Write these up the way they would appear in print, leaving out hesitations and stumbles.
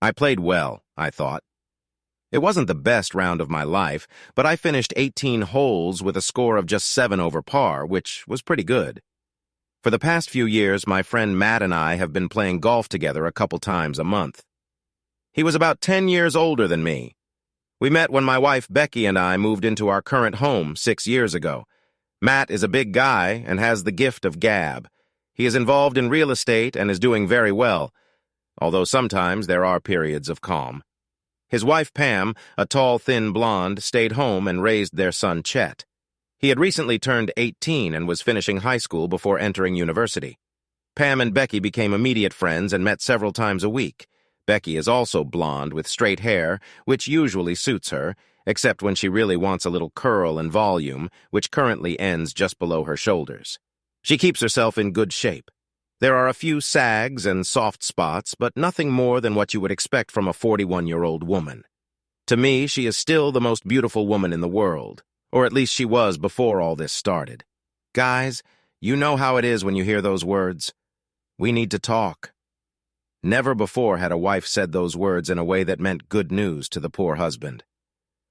I played well, I thought. It wasn't the best round of my life, but I finished 18 holes with a score of just 7 over par, which was pretty good. For the past few years, my friend Matt and I have been playing golf together a couple times a month. He was about 10 years older than me. We met when my wife Becky and I moved into our current home 6 years ago. Matt is a big guy and has the gift of gab. He is involved in real estate and is doing very well, although sometimes there are periods of calm. His wife Pam, a tall, thin blonde, stayed home and raised their son Chet. He had recently turned 18 and was finishing high school before entering university. Pam and Becky became immediate friends and met several times a week. Becky is also blonde with straight hair, which usually suits her, except when she really wants a little curl and volume, which currently ends just below her shoulders. She keeps herself in good shape. There are a few sags and soft spots, but nothing more than what you would expect from a 41-year-old woman. To me, she is still the most beautiful woman in the world, or at least she was before all this started. Guys, you know how it is when you hear those words. We need to talk. Never before had a wife said those words in a way that meant good news to the poor husband.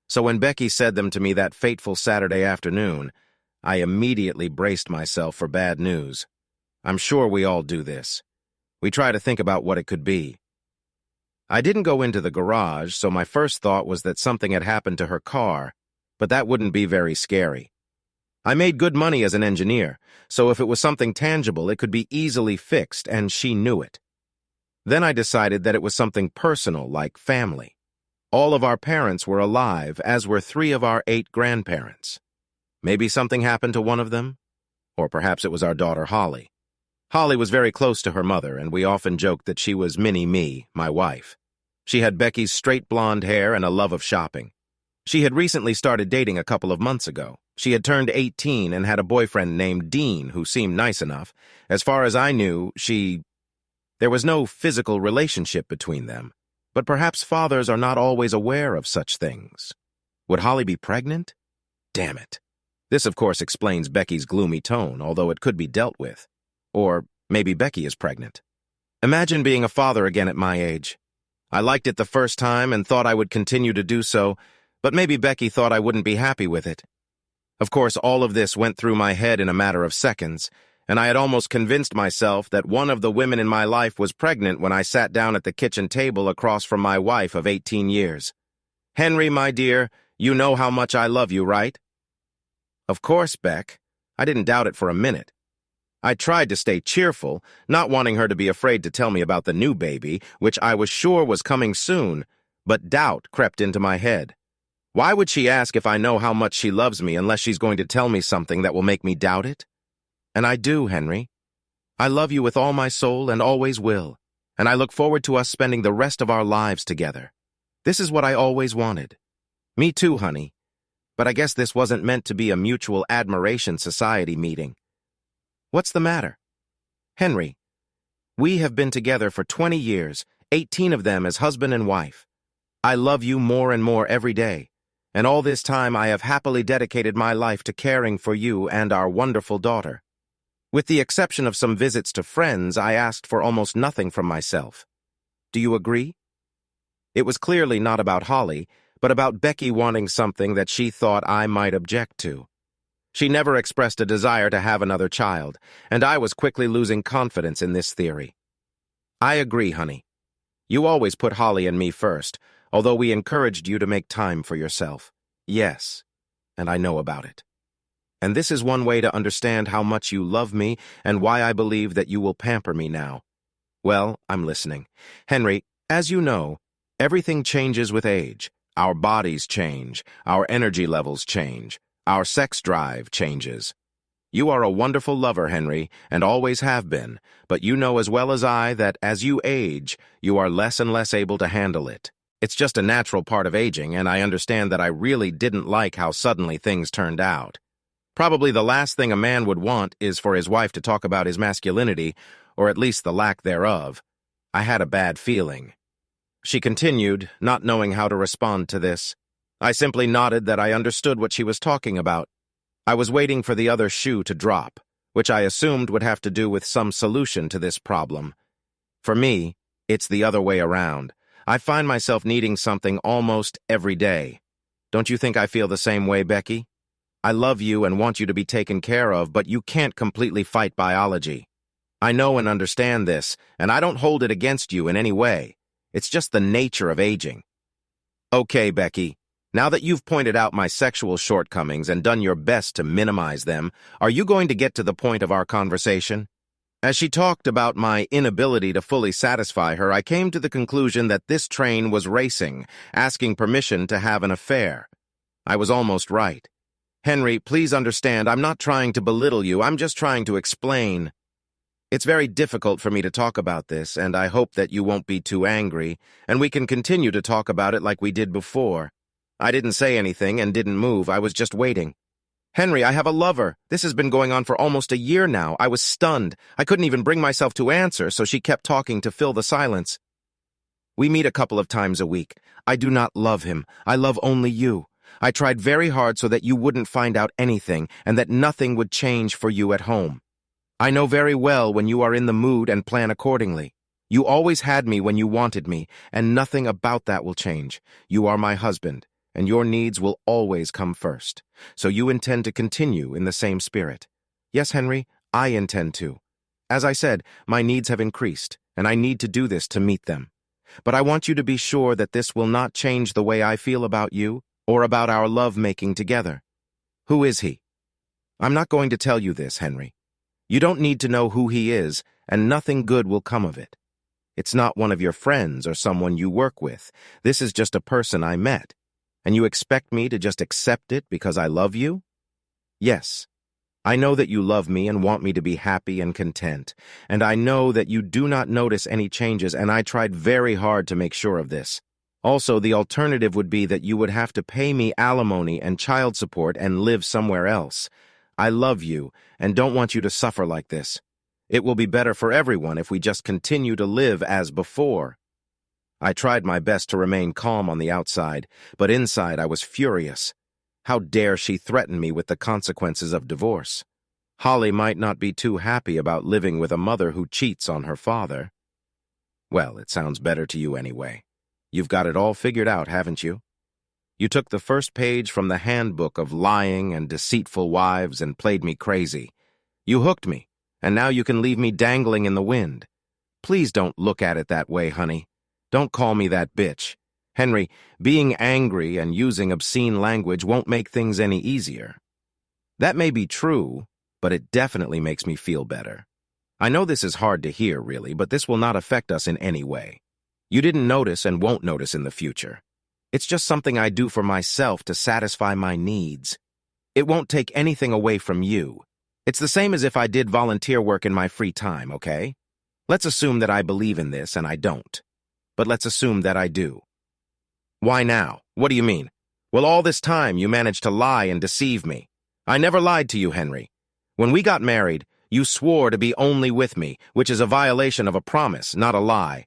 So when Becky said them to me that fateful Saturday afternoon, I immediately braced myself for bad news. I'm sure we all do this. We try to think about what it could be. I didn't go into the garage, so my first thought was that something had happened to her car, but that wouldn't be very scary. I made good money as an engineer, so if it was something tangible, it could be easily fixed, and she knew it. Then I decided that it was something personal, like family. All of our parents were alive, as were 3 of our 8 grandparents. Maybe something happened to one of them? Or perhaps it was our daughter Holly. Holly was very close to her mother, and we often joked that she was mini-me, my wife. She had Becky's straight blonde hair and a love of shopping. She had recently started dating a couple of months ago. She had turned 18 and had a boyfriend named Dean who seemed nice enough. As far as I knew, there was no physical relationship between them, but perhaps fathers are not always aware of such things. Would Holly be pregnant? Damn it. This, of course, explains Becky's gloomy tone, although it could be dealt with. Or maybe Becky is pregnant. Imagine being a father again at my age. I liked it the first time and thought I would continue to do so, but maybe Becky thought I wouldn't be happy with it. Of course, all of this went through my head in a matter of seconds, and I had almost convinced myself that one of the women in my life was pregnant when I sat down at the kitchen table across from my wife of 18 years. Henry, my dear, you know how much I love you, right? Of course, Beck. I didn't doubt it for a minute. I tried to stay cheerful, not wanting her to be afraid to tell me about the new baby, which I was sure was coming soon, but doubt crept into my head. Why would she ask if I know how much she loves me unless she's going to tell me something that will make me doubt it? And I do, Henry. I love you with all my soul and always will, and I look forward to us spending the rest of our lives together. This is what I always wanted. Me too, honey. But I guess this wasn't meant to be a mutual admiration society meeting. What's the matter? Henry, we have been together for 20 years, 18 of them as husband and wife. I love you more and more every day, and all this time I have happily dedicated my life to caring for you and our wonderful daughter. With the exception of some visits to friends, I asked for almost nothing from myself. Do you agree? It was clearly not about Holly, but about Becky wanting something that she thought I might object to. She never expressed a desire to have another child, and I was quickly losing confidence in this theory. I agree, honey. You always put Holly and me first, although we encouraged you to make time for yourself. Yes, and I know about it. And this is one way to understand how much you love me and why I believe that you will pamper me now. Well, I'm listening. Henry, as you know, everything changes with age. Our bodies change, our energy levels change. Our sex drive changes. You are a wonderful lover, Henry, and always have been, but you know as well as I that as you age, you are less and less able to handle it. It's just a natural part of aging, and I understand that I really didn't like how suddenly things turned out. Probably the last thing a man would want is for his wife to talk about his masculinity, or at least the lack thereof. I had a bad feeling. She continued, not knowing how to respond to this. I simply nodded that I understood what she was talking about. I was waiting for the other shoe to drop, which I assumed would have to do with some solution to this problem. For me, it's the other way around. I find myself needing something almost every day. Don't you think I feel the same way, Becky? I love you and want you to be taken care of, but you can't completely fight biology. I know and understand this, and I don't hold it against you in any way. It's just the nature of aging. Okay, Becky, now that you've pointed out my sexual shortcomings and done your best to minimize them, are you going to get to the point of our conversation? As she talked about my inability to fully satisfy her, I came to the conclusion that this train was racing, asking permission to have an affair. I was almost right. Henry, please understand, I'm not trying to belittle you, I'm just trying to explain. It's very difficult for me to talk about this, and I hope that you won't be too angry, and we can continue to talk about it like we did before. I didn't say anything and didn't move, I was just waiting. Henry, I have a lover. This has been going on for almost a year now. I was stunned. I couldn't even bring myself to answer, so she kept talking to fill the silence. We meet a couple of times a week. I do not love him. I love only you. I tried very hard so that you wouldn't find out anything and that nothing would change for you at home. I know very well when you are in the mood and plan accordingly. You always had me when you wanted me, and nothing about that will change. You are my husband, and your needs will always come first. So you intend to continue in the same spirit. Yes, Henry, I intend to. As I said, my needs have increased, and I need to do this to meet them. But I want you to be sure that this will not change the way I feel about you or about our love-making together. Who is he? I'm not going to tell you this, Henry. You don't need to know who he is, and nothing good will come of it. It's not one of your friends or someone you work with. This is just a person I met. And you expect me to just accept it because I love you? Yes. I know that you love me and want me to be happy and content. And I know that you do not notice any changes, and I tried very hard to make sure of this. Also, the alternative would be that you would have to pay me alimony and child support and live somewhere else. I love you and don't want you to suffer like this. It will be better for everyone if we just continue to live as before. I tried my best to remain calm on the outside, but inside I was furious. How dare she threaten me with the consequences of divorce? Holly might not be too happy about living with a mother who cheats on her father. Well, it sounds better to you anyway. You've got it all figured out, haven't you? You took the first page from the handbook of lying and deceitful wives and played me crazy. You hooked me, and now you can leave me dangling in the wind. Please don't look at it that way, honey. Don't call me that bitch. Henry, being angry and using obscene language won't make things any easier. That may be true, but it definitely makes me feel better. I know this is hard to hear, really, but this will not affect us in any way. You didn't notice and won't notice in the future. It's just something I do for myself to satisfy my needs. It won't take anything away from you. It's the same as if I did volunteer work in my free time, okay? Let's assume that I believe in this and I don't. But let's assume that I do. Why now? What do you mean? Well, all this time you managed to lie and deceive me. I never lied to you, Henry. When we got married, you swore to be only with me, which is a violation of a promise, not a lie.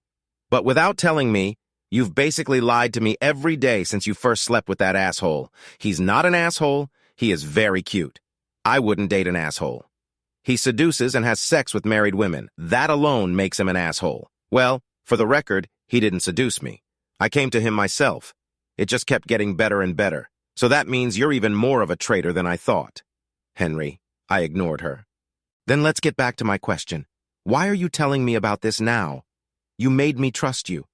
But without telling me, you've basically lied to me every day since you first slept with that asshole. He's not an asshole. He is very cute. I wouldn't date an asshole. He seduces and has sex with married women. That alone makes him an asshole. Well, for the record, he didn't seduce me. I came to him myself. It just kept getting better and better. So that means you're even more of a traitor than I thought. Henry, I ignored her. Then let's get back to my question. Why are you telling me about this now? You made me trust you.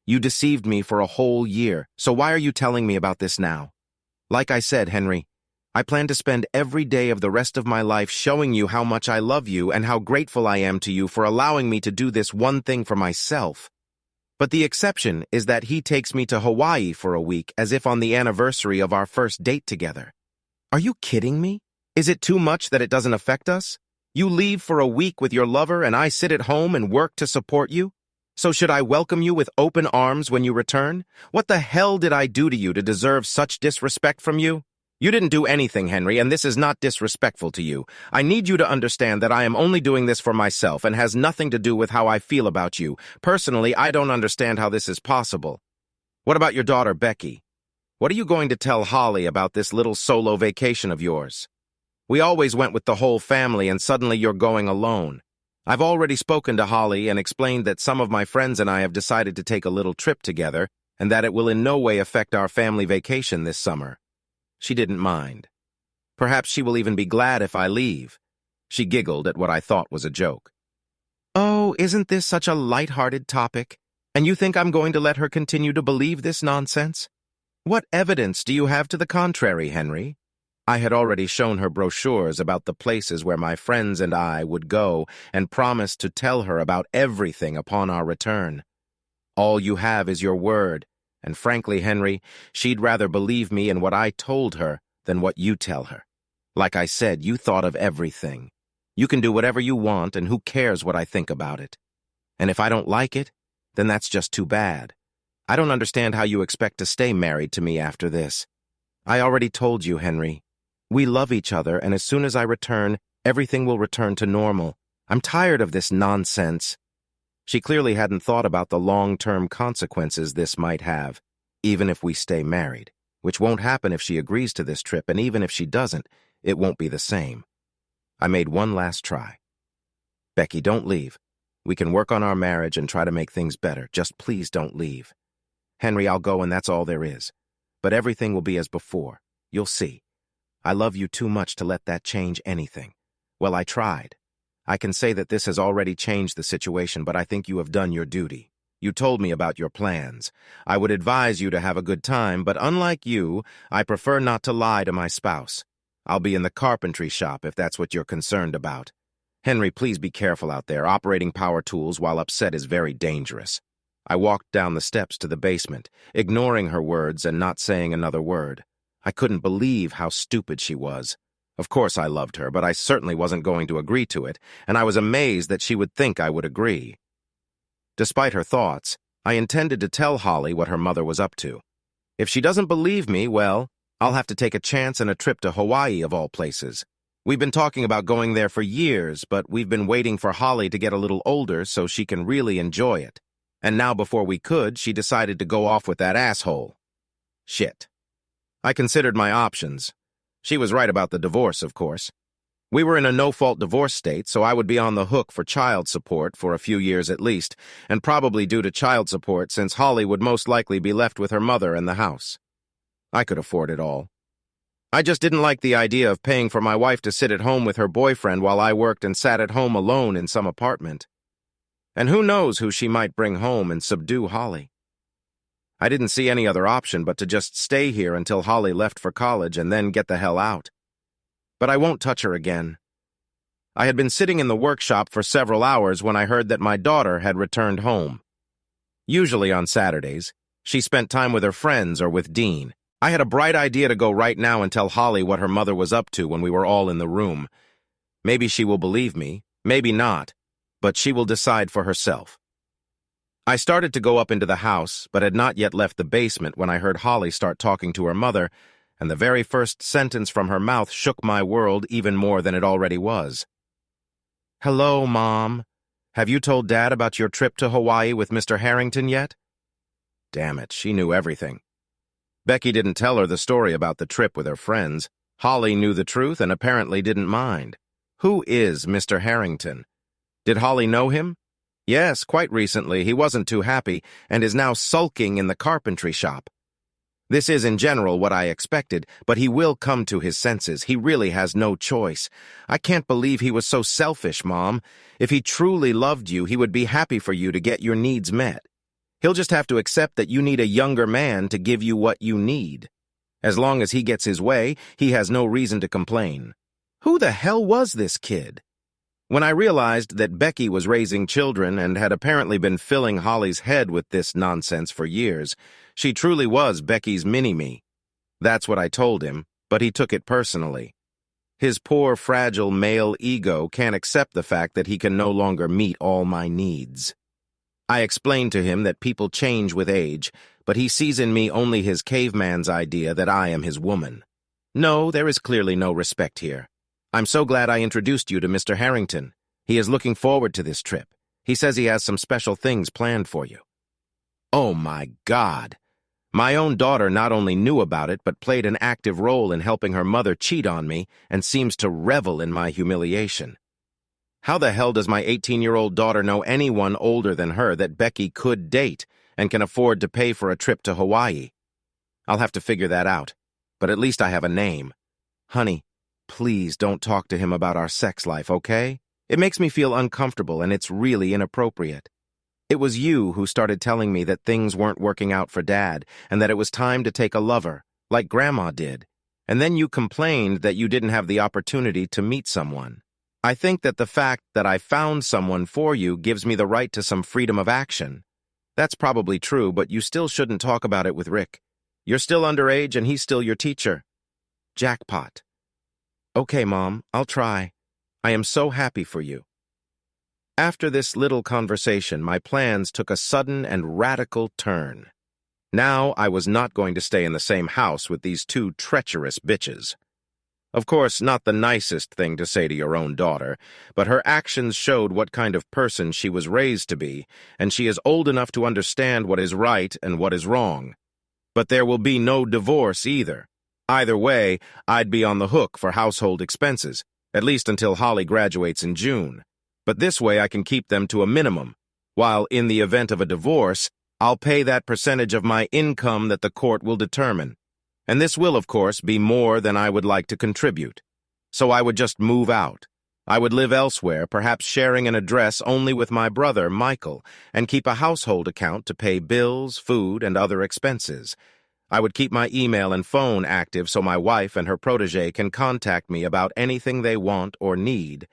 You deceived me for a whole year, so why are you telling me about this now? Like I said, Henry, I plan to spend every day of the rest of my life showing you how much I love you and how grateful I am to you for allowing me to do this one thing for myself. But the exception is that he takes me to Hawaii for a week as if on the anniversary of our first date together. Are you kidding me? Is it too much that it doesn't affect us? You leave for a week with your lover and I sit at home and work to support you? So should I welcome you with open arms when you return? What the hell did I do to you to deserve such disrespect from you? You didn't do anything, Henry, and this is not disrespectful to you. I need you to understand that I am only doing this for myself and has nothing to do with how I feel about you. Personally, I don't understand how this is possible. What about your daughter, Becky? What are you going to tell Holly about this little solo vacation of yours? We always went with the whole family and suddenly you're going alone. I've already spoken to Holly and explained that some of my friends and I have decided to take a little trip together and that it will in no way affect our family vacation this summer. She didn't mind. Perhaps she will even be glad if I leave. She giggled at what I thought was a joke. Oh, isn't this such a light-hearted topic? And you think I'm going to let her continue to believe this nonsense? What evidence do you have to the contrary, Henry? I had already shown her brochures about the places where my friends and I would go and promised to tell her about everything upon our return. All you have is your word, and frankly, Henry, she'd rather believe me in what I told her than what you tell her. Like I said, you thought of everything. You can do whatever you want, and who cares what I think about it? And if I don't like it, then that's just too bad. I don't understand how you expect to stay married to me after this. I already told you, Henry. We love each other, and as soon as I return, everything will return to normal. I'm tired of this nonsense. She clearly hadn't thought about the long-term consequences this might have, even if we stay married, which won't happen if she agrees to this trip, and even if she doesn't, it won't be the same. I made one last try. Becky, don't leave. We can work on our marriage and try to make things better. Just please don't leave. Henry, I'll go and that's all there is. But everything will be as before. You'll see. I love you too much to let that change anything. Well, I tried. I can say that this has already changed the situation, but I think you have done your duty. You told me about your plans. I would advise you to have a good time, but unlike you, I prefer not to lie to my spouse. I'll be in the carpentry shop if that's what you're concerned about. Henry, please be careful out there. Operating power tools while upset is very dangerous. I walked down the steps to the basement, ignoring her words and not saying another word. I couldn't believe how stupid she was. Of course I loved her, but I certainly wasn't going to agree to it, and I was amazed that she would think I would agree. Despite her thoughts, I intended to tell Holly what her mother was up to. If she doesn't believe me, well, I'll have to take a chance and a trip to Hawaii of all places. We've been talking about going there for years, but we've been waiting for Holly to get a little older so she can really enjoy it. And now before we could, she decided to go off with that asshole. Shit. I considered my options. She was right about the divorce, of course. We were in a no-fault divorce state, so I would be on the hook for child support for a few years at least, and probably due to child support since Holly would most likely be left with her mother and the house. I could afford it all. I just didn't like the idea of paying for my wife to sit at home with her boyfriend while I worked and sat at home alone in some apartment. And who knows who she might bring home and subdue Holly. I didn't see any other option but to just stay here until Holly left for college and then get the hell out. But I won't touch her again. I had been sitting in the workshop for several hours when I heard that my daughter had returned home. Usually on Saturdays, she spent time with her friends or with Dean. I had a bright idea to go right now and tell Holly what her mother was up to when we were all in the room. Maybe she will believe me, maybe not, but she will decide for herself. I started to go up into the house, but had not yet left the basement when I heard Holly start talking to her mother, and the very first sentence from her mouth shook my world even more than it already was. Hello, Mom. Have you told Dad about your trip to Hawaii with Mr. Harrington yet? Damn it, she knew everything. Becky didn't tell her the story about the trip with her friends. Holly knew the truth and apparently didn't mind. Who is Mr. Harrington? Did Holly know him? Yes, quite recently he wasn't too happy and is now sulking in the carpentry shop. This is in general what I expected, but he will come to his senses. He really has no choice. I can't believe he was so selfish, Mom. If he truly loved you, he would be happy for you to get your needs met. He'll just have to accept that you need a younger man to give you what you need. As long as he gets his way, he has no reason to complain. Who the hell was this kid? When I realized that Becky was raising children and had apparently been filling Holly's head with this nonsense for years, she truly was Becky's mini-me. That's what I told him, but he took it personally. His poor, fragile male ego can't accept the fact that he can no longer meet all my needs. I explained to him that people change with age, but he sees in me only his caveman's idea that I am his woman. No, there is clearly no respect here. I'm so glad I introduced you to Mr. Harrington. He is looking forward to this trip. He says he has some special things planned for you. Oh my God! My own daughter not only knew about it, but played an active role in helping her mother cheat on me and seems to revel in my humiliation. How the hell does my 18-year-old daughter know anyone older than her that Becky could date and can afford to pay for a trip to Hawaii? I'll have to figure that out, but at least I have a name. Honey, please don't talk to him about our sex life, okay? It makes me feel uncomfortable and it's really inappropriate. It was you who started telling me that things weren't working out for Dad and that it was time to take a lover, like Grandma did. And then you complained that you didn't have the opportunity to meet someone. I think that the fact that I found someone for you gives me the right to some freedom of action. That's probably true, but you still shouldn't talk about it with Rick. You're still underage and he's still your teacher. Jackpot. Okay, Mom, I'll try. I am so happy for you. After this little conversation, my plans took a sudden and radical turn. Now I was not going to stay in the same house with these two treacherous bitches. Of course, not the nicest thing to say to your own daughter, but her actions showed what kind of person she was raised to be, and she is old enough to understand what is right and what is wrong. But there will be no divorce either. Either way, I'd be on the hook for household expenses, at least until Holly graduates in June. But this way I can keep them to a minimum, while in the event of a divorce, I'll pay that percentage of my income that the court will determine. And this will, of course, be more than I would like to contribute. So I would just move out. I would live elsewhere, perhaps sharing an address only with my brother, Michael, and keep a household account to pay bills, food, and other expenses. I would keep my email and phone active so my wife and her protege can contact me about anything they want or need,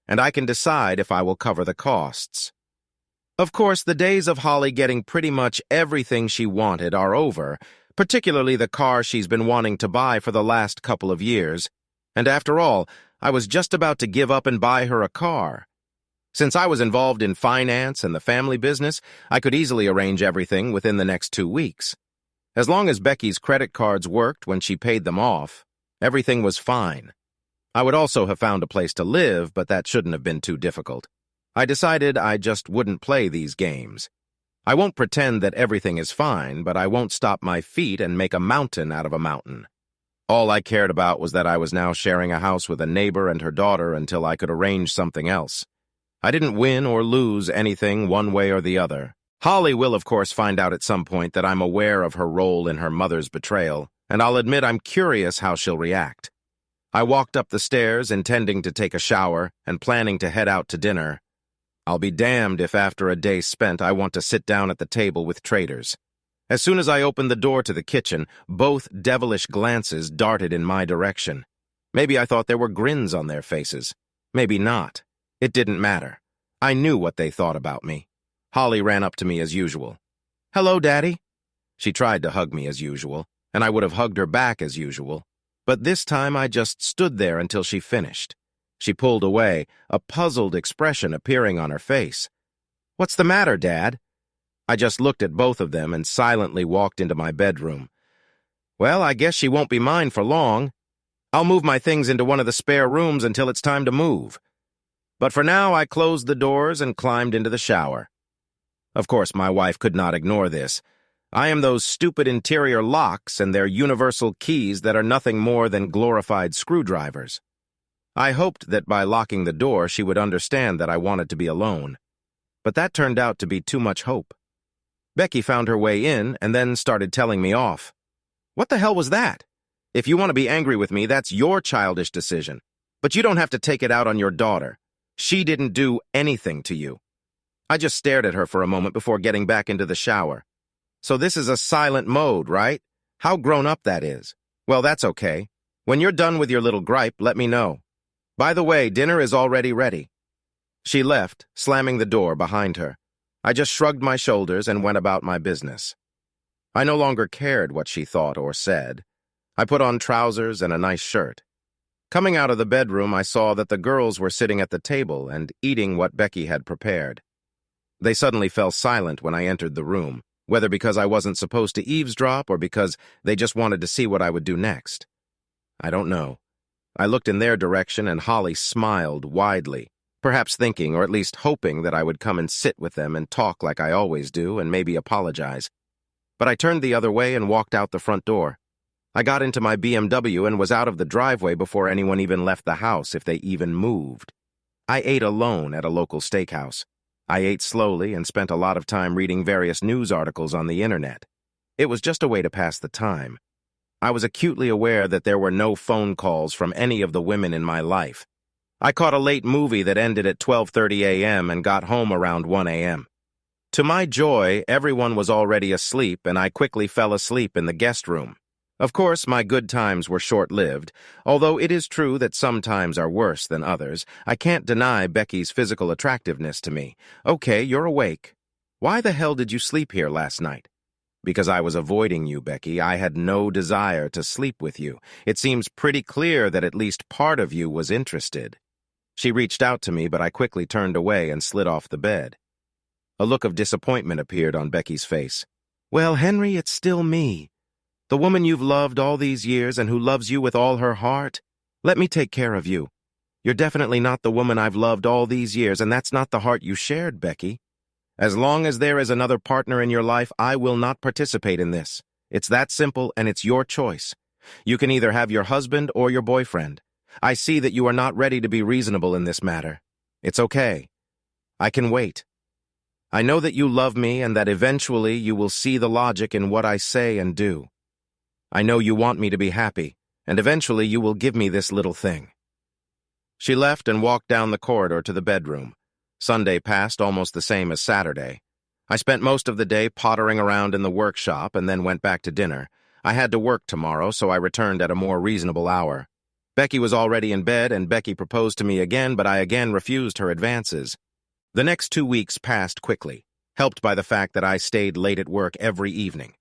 and I can decide if I will cover the costs. Of course, the days of Holly getting pretty much everything she wanted are over, particularly the car she's been wanting to buy for the last couple of years, and after all, I was just about to give up and buy her a car. Since I was involved in finance and the family business, I could easily arrange everything within the next 2 weeks. As long as Becky's credit cards worked when she paid them off, everything was fine. I would also have found a place to live, but that shouldn't have been too difficult. I decided I just wouldn't play these games. I won't pretend that everything is fine, but I won't stop my feet and make a mountain out of a mountain. All I cared about was that I was now sharing a house with a neighbor and her daughter until I could arrange something else. I didn't win or lose anything one way or the other. Holly will, of course, find out at some point that I'm aware of her role in her mother's betrayal, and I'll admit I'm curious how she'll react. I walked up the stairs, intending to take a shower and planning to head out to dinner. I'll be damned if after a day spent I want to sit down at the table with traitors. As soon as I opened the door to the kitchen, both devilish glances darted in my direction. Maybe I thought there were grins on their faces. Maybe not. It didn't matter. I knew what they thought about me. Holly ran up to me as usual. "Hello, Daddy." She tried to hug me as usual, and I would have hugged her back as usual. But this time I just stood there until she finished. She pulled away, a puzzled expression appearing on her face. "What's the matter, Dad?" I just looked at both of them and silently walked into my bedroom. Well, I guess she won't be mine for long. I'll move my things into one of the spare rooms until it's time to move. But for now, I closed the doors and climbed into the shower. Of course, my wife could not ignore this. I am those stupid interior locks and their universal keys that are nothing more than glorified screwdrivers. I hoped that by locking the door, she would understand that I wanted to be alone. But that turned out to be too much hope. Becky found her way in and then started telling me off. What the hell was that? If you want to be angry with me, that's your childish decision. But you don't have to take it out on your daughter. She didn't do anything to you. I just stared at her for a moment before getting back into the shower. So this is a silent mode, right? How grown up that is. Well, that's okay. When you're done with your little gripe, let me know. By the way, dinner is already ready. She left, slamming the door behind her. I just shrugged my shoulders and went about my business. I no longer cared what she thought or said. I put on trousers and a nice shirt. Coming out of the bedroom, I saw that the girls were sitting at the table and eating what Becky had prepared. They suddenly fell silent when I entered the room, whether because I wasn't supposed to eavesdrop or because they just wanted to see what I would do next. I don't know. I looked in their direction and Holly smiled widely, perhaps thinking or at least hoping that I would come and sit with them and talk like I always do and maybe apologize. But I turned the other way and walked out the front door. I got into my BMW and was out of the driveway before anyone even left the house, if they even moved. I ate alone at a local steakhouse. I ate slowly and spent a lot of time reading various news articles on the internet. It was just a way to pass the time. I was acutely aware that there were no phone calls from any of the women in my life. I caught a late movie that ended at 12:30 a.m. and got home around 1 a.m. To my joy, everyone was already asleep, and I quickly fell asleep in the guest room. Of course, my good times were short-lived. Although it is true that some times are worse than others, I can't deny Becky's physical attractiveness to me. Okay, you're awake. Why the hell did you sleep here last night? Because I was avoiding you, Becky. I had no desire to sleep with you. It seems pretty clear that at least part of you was interested. She reached out to me, but I quickly turned away and slid off the bed. A look of disappointment appeared on Becky's face. Well, Henry, it's still me. The woman you've loved all these years and who loves you with all her heart. Let me take care of you. You're definitely not the woman I've loved all these years, and that's not the heart you shared, Becky. As long as there is another partner in your life, I will not participate in this. It's that simple, and it's your choice. You can either have your husband or your boyfriend. I see that you are not ready to be reasonable in this matter. It's okay. I can wait. I know that you love me and that eventually you will see the logic in what I say and do. I know you want me to be happy, and eventually you will give me this little thing. She left and walked down the corridor to the bedroom. Sunday passed almost the same as Saturday. I spent most of the day pottering around in the workshop and then went back to dinner. I had to work tomorrow, so I returned at a more reasonable hour. Becky was already in bed, and Becky proposed to me again, but I again refused her advances. The next 2 weeks passed quickly, helped by the fact that I stayed late at work every evening.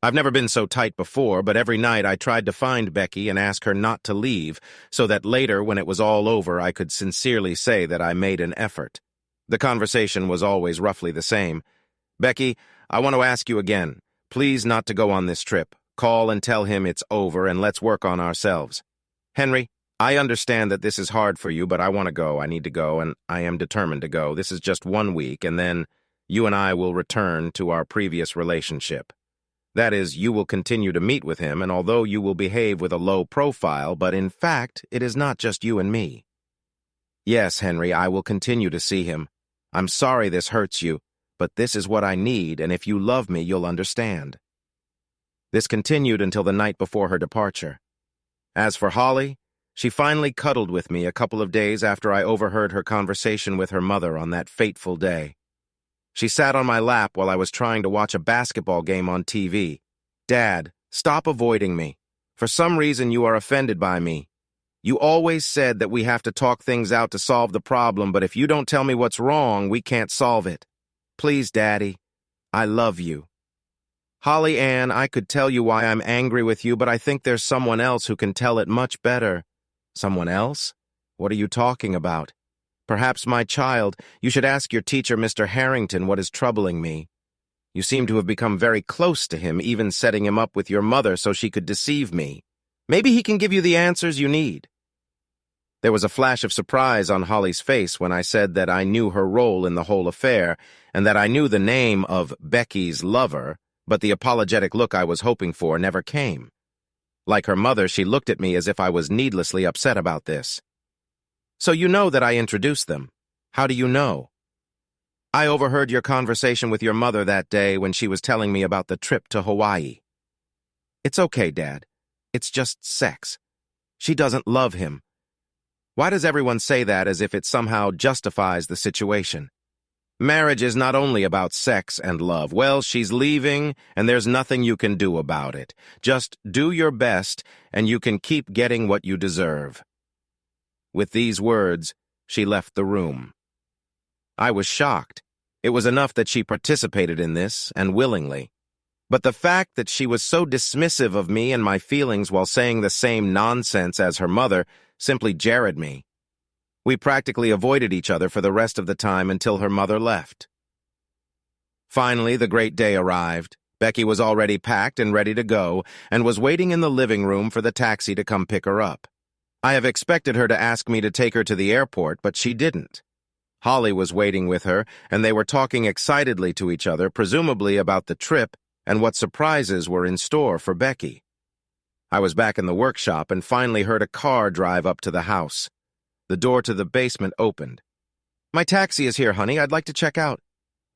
I've never been so tight before, but every night I tried to find Becky and ask her not to leave, so that later, when it was all over, I could sincerely say that I made an effort. The conversation was always roughly the same. Becky, I want to ask you again, please not to go on this trip. Call and tell him it's over and let's work on ourselves. Henry, I understand that this is hard for you, but I want to go. I need to go, and I am determined to go. This is just 1 week, and then you and I will return to our previous relationship. That is, you will continue to meet with him, and although you will behave with a low profile, but in fact, it is not just you and me. Yes, Henry, I will continue to see him. I'm sorry this hurts you, but this is what I need, and if you love me, you'll understand. This continued until the night before her departure. As for Holly, she finally cuddled with me a couple of days after I overheard her conversation with her mother on that fateful day. She sat on my lap while I was trying to watch a basketball game on TV. Dad, stop avoiding me. For some reason, you are offended by me. You always said that we have to talk things out to solve the problem, but if you don't tell me what's wrong, we can't solve it. Please, Daddy, I love you. Holly Ann, I could tell you why I'm angry with you, but I think there's someone else who can tell it much better. Someone else? What are you talking about? Perhaps my child. You should ask your teacher, Mr. Harrington, what is troubling me. You seem to have become very close to him, even setting him up with your mother so she could deceive me. Maybe he can give you the answers you need. There was a flash of surprise on Holly's face when I said that I knew her role in the whole affair and that I knew the name of Becky's lover, but the apologetic look I was hoping for never came. Like her mother, she looked at me as if I was needlessly upset about this. So you know that I introduced them. How do you know? I overheard your conversation with your mother that day when she was telling me about the trip to Hawaii. It's okay, Dad. It's just sex. She doesn't love him. Why does everyone say that as if it somehow justifies the situation? Marriage is not only about sex and love. Well, she's leaving, and there's nothing you can do about it. Just do your best, and you can keep getting what you deserve. With these words, she left the room. I was shocked. It was enough that she participated in this, and willingly. But the fact that she was so dismissive of me and my feelings while saying the same nonsense as her mother simply jarred me. We practically avoided each other for the rest of the time until her mother left. Finally, the great day arrived. Becky was already packed and ready to go, and was waiting in the living room for the taxi to come pick her up. I have expected her to ask me to take her to the airport, but she didn't. Holly was waiting with her, and they were talking excitedly to each other, presumably about the trip and what surprises were in store for Becky. I was back in the workshop and finally heard a car drive up to the house. The door to the basement opened. "My taxi is here, honey. I'd like to check out."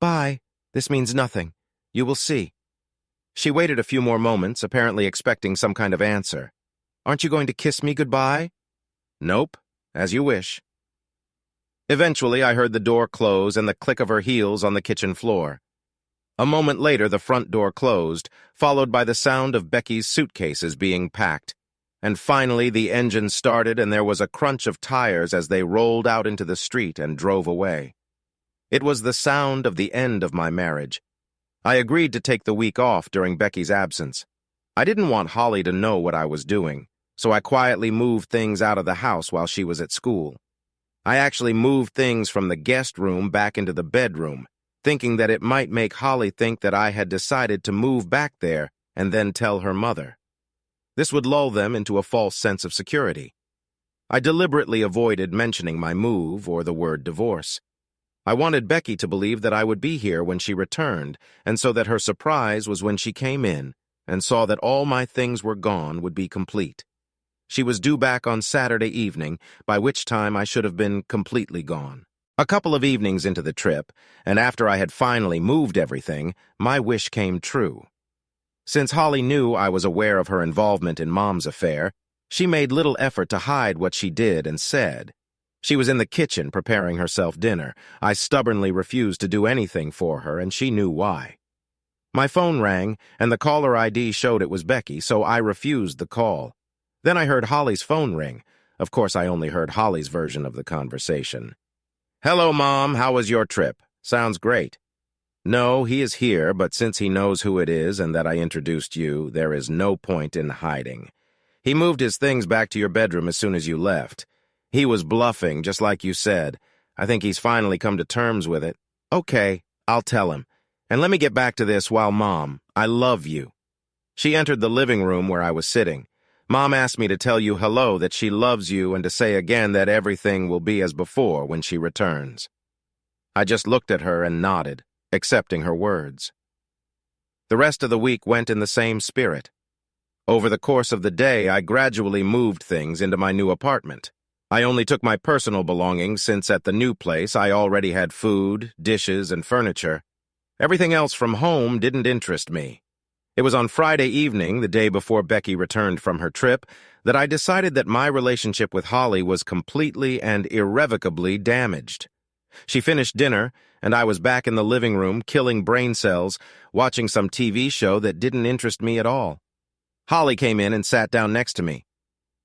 "Bye. This means nothing. You will see." She waited a few more moments, apparently expecting some kind of answer. "Aren't you going to kiss me goodbye?" "Nope. As you wish." Eventually, I heard the door close and the click of her heels on the kitchen floor. A moment later, the front door closed, followed by the sound of Becky's suitcases being packed. And finally, the engine started and there was a crunch of tires as they rolled out into the street and drove away. It was the sound of the end of my marriage. I agreed to take the week off during Becky's absence. I didn't want Holly to know what I was doing, so I quietly moved things out of the house while she was at school. I actually moved things from the guest room back into the bedroom, thinking that it might make Holly think that I had decided to move back there and then tell her mother. This would lull them into a false sense of security. I deliberately avoided mentioning my move or the word divorce. I wanted Becky to believe that I would be here when she returned, and so that her surprise was when she came in and saw that all my things were gone would be complete. She was due back on Saturday evening, by which time I should have been completely gone. A couple of evenings into the trip, and after I had finally moved everything, my wish came true. Since Holly knew I was aware of her involvement in Mom's affair, she made little effort to hide what she did and said. She was in the kitchen preparing herself dinner. I stubbornly refused to do anything for her, and she knew why. My phone rang, and the caller ID showed it was Becky, so I refused the call. Then I heard Holly's phone ring. Of course, I only heard Holly's version of the conversation. "Hello, Mom. How was your trip? Sounds great." "No, he is here, but since he knows who it is and that I introduced you, there is no point in hiding. He moved his things back to your bedroom as soon as you left. He was bluffing, just like you said. I think he's finally come to terms with it." "Okay, I'll tell him. And let me get back to this while Mom, I love you." She entered the living room where I was sitting. "Mom asked me to tell you hello, that she loves you, and to say again that everything will be as before when she returns." I just looked at her and nodded, accepting her words. The rest of the week went in the same spirit. Over the course of the day, I gradually moved things into my new apartment. I only took my personal belongings since at the new place I already had food, dishes, and furniture. Everything else from home didn't interest me. It was on Friday evening, the day before Becky returned from her trip, that I decided that my relationship with Holly was completely and irrevocably damaged. She finished dinner, and I was back in the living room killing brain cells, watching some TV show that didn't interest me at all. Holly came in and sat down next to me.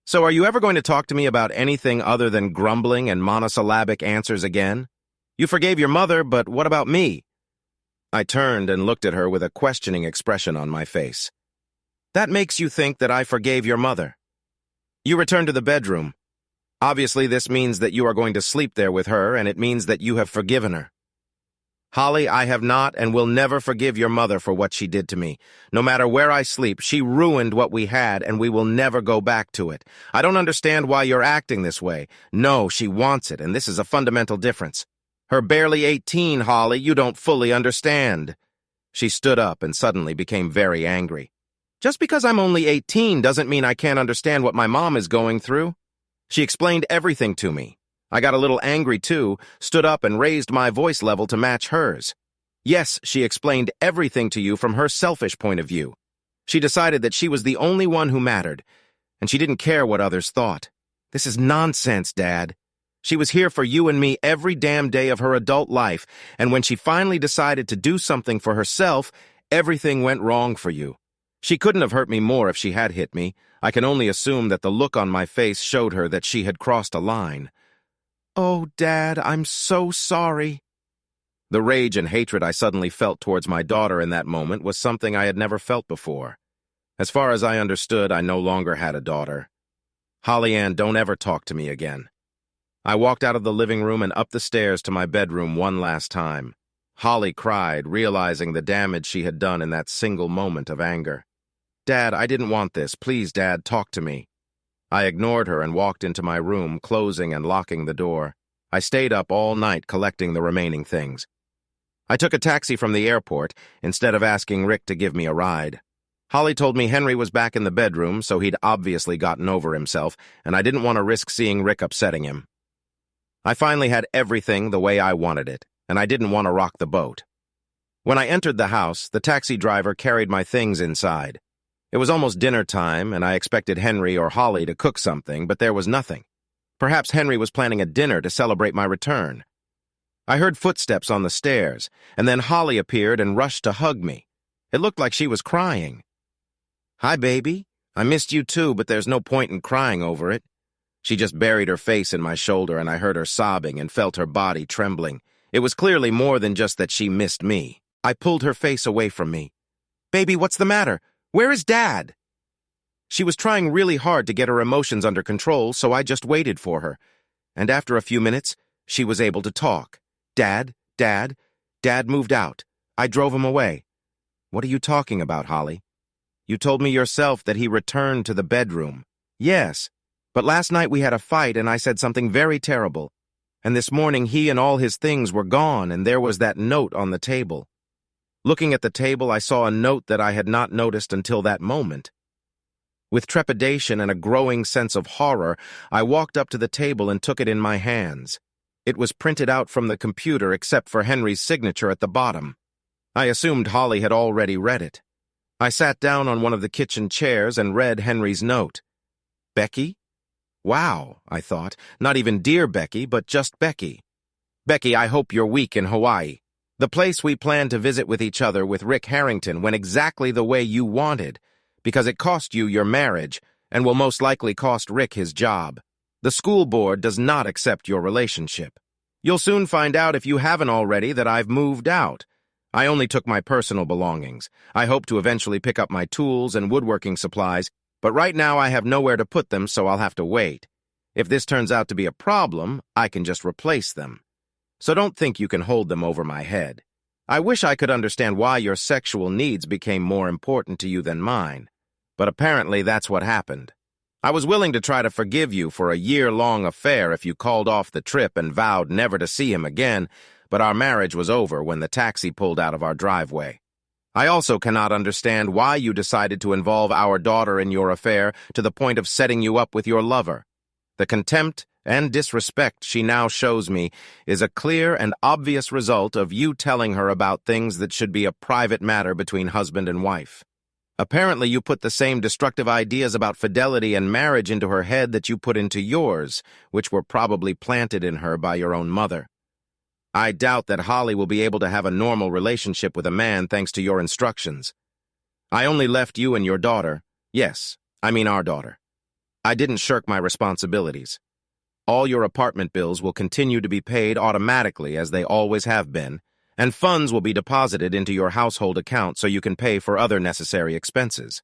"So are you ever going to talk to me about anything other than grumbling and monosyllabic answers again? You forgave your mother, but what about me?" I turned and looked at her with a questioning expression on my face. "That makes you think that I forgave your mother. You returned to the bedroom. Obviously, this means that you are going to sleep there with her, and it means that you have forgiven her." "Holly, I have not and will never forgive your mother for what she did to me. No matter where I sleep, she ruined what we had, and we will never go back to it. I don't understand why you're acting this way. No, she wants it, and this is a fundamental difference. Her barely 18, Holly, you don't fully understand." She stood up and suddenly became very angry. "Just because I'm only 18 doesn't mean I can't understand what my mom is going through." She explained everything to me. I got a little angry too, stood up and raised my voice level to match hers. "Yes, she explained everything to you from her selfish point of view. She decided that she was the only one who mattered, and she didn't care what others thought. This is nonsense, Dad. She was here for you and me every damn day of her adult life, and when she finally decided to do something for herself, everything went wrong for you. She couldn't have hurt me more if she had hit me. I can only assume that the look on my face showed her that she had crossed a line." "Oh, Dad, I'm so sorry." The rage and hatred I suddenly felt towards my daughter in that moment was something I had never felt before. As far as I understood, I no longer had a daughter. "Holly Ann, don't ever talk to me again." I walked out of the living room and up the stairs to my bedroom one last time. Holly cried, realizing the damage she had done in that single moment of anger. "Dad, I didn't want this. Please, Dad, talk to me." I ignored her and walked into my room, closing and locking the door. I stayed up all night collecting the remaining things. I took a taxi from the airport instead of asking Rick to give me a ride. Holly told me Henry was back in the bedroom, so he'd obviously gotten over himself, and I didn't want to risk seeing Rick upsetting him. I finally had everything the way I wanted it, and I didn't want to rock the boat. When I entered the house, the taxi driver carried my things inside. It was almost dinner time, and I expected Henry or Holly to cook something, but there was nothing. Perhaps Henry was planning a dinner to celebrate my return. I heard footsteps on the stairs, and then Holly appeared and rushed to hug me. It looked like she was crying. "Hi, baby. I missed you too, but there's no point in crying over it." She just buried her face in my shoulder, and I heard her sobbing and felt her body trembling. It was clearly more than just that she missed me. I pulled her face away from me. "Baby, what's the matter? Where is Dad?" She was trying really hard to get her emotions under control, so I just waited for her. And after a few minutes, she was able to talk. Dad moved out. I drove him away." "What are you talking about, Holly?" "You told me yourself that he returned to the bedroom." "Yes, but last night we had a fight and I said something very terrible. And this morning he and all his things were gone, and there was that note on the table." Looking at the table, I saw a note that I had not noticed until that moment. With trepidation and a growing sense of horror, I walked up to the table and took it in my hands. It was printed out from the computer except for Henry's signature at the bottom. I assumed Holly had already read it. I sat down on one of the kitchen chairs and read Henry's note. "Becky?" Wow, I thought. Not even dear Becky, but just Becky. "Becky, I hope you're weak in Hawaii. The place we planned to visit with each other with Rick Harrington went exactly the way you wanted, because it cost you your marriage and will most likely cost Rick his job. The school board does not accept your relationship. You'll soon find out, if you haven't already, that I've moved out. I only took my personal belongings. I hope to eventually pick up my tools and woodworking supplies, but right now I have nowhere to put them, so I'll have to wait. If this turns out to be a problem, I can just replace them. So don't think you can hold them over my head. I wish I could understand why your sexual needs became more important to you than mine, but apparently that's what happened. I was willing to try to forgive you for a year-long affair if you called off the trip and vowed never to see him again, but our marriage was over when the taxi pulled out of our driveway. I also cannot understand why you decided to involve our daughter in your affair to the point of setting you up with your lover. The contempt and disrespect she now shows me is a clear and obvious result of you telling her about things that should be a private matter between husband and wife. Apparently you put the same destructive ideas about fidelity and marriage into her head that you put into yours, which were probably planted in her by your own mother. I doubt that Holly will be able to have a normal relationship with a man thanks to your instructions. I only left you and your daughter. Yes, I mean our daughter. I didn't shirk my responsibilities. All your apartment bills will continue to be paid automatically as they always have been, and funds will be deposited into your household account so you can pay for other necessary expenses.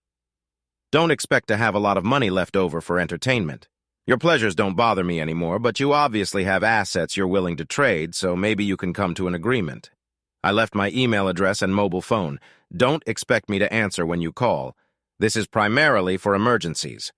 Don't expect to have a lot of money left over for entertainment. Your pleasures don't bother me anymore, but you obviously have assets you're willing to trade, so maybe you can come to an agreement. I left my email address and mobile phone. Don't expect me to answer when you call. This is primarily for emergencies.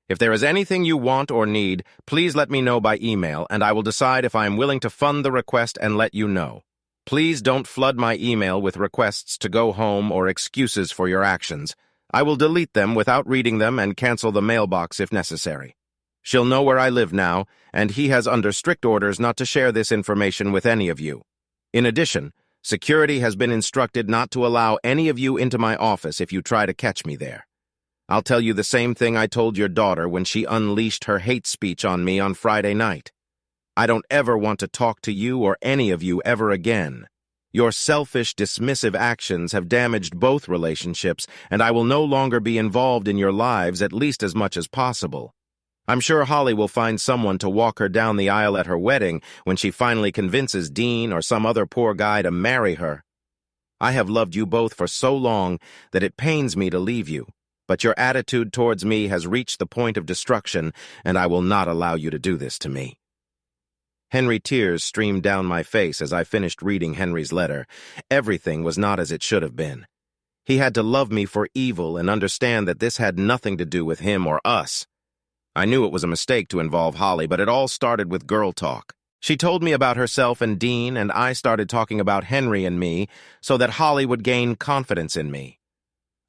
If there is anything you want or need, please let me know by email, and I will decide if I am willing to fund the request and let you know. Please don't flood my email with requests to go home or excuses for your actions. I will delete them without reading them and cancel the mailbox if necessary. She'll know where I live now, and he has under strict orders not to share this information with any of you. In addition, security has been instructed not to allow any of you into my office if you try to catch me there. I'll tell you the same thing I told your daughter when she unleashed her hate speech on me on Friday night. I don't ever want to talk to you or any of you ever again. Your selfish, dismissive actions have damaged both relationships, and I will no longer be involved in your lives at least as much as possible. I'm sure Holly will find someone to walk her down the aisle at her wedding when she finally convinces Dean or some other poor guy to marry her. I have loved you both for so long that it pains me to leave you, but your attitude towards me has reached the point of destruction, and I will not allow you to do this to me. Henry, tears streamed down my face as I finished reading Henry's letter. Everything was not as it should have been. He had to love me for evil and understand that this had nothing to do with him or us. I knew it was a mistake to involve Holly, but it all started with girl talk. She told me about herself and Dean, and I started talking about Henry and me so that Holly would gain confidence in me.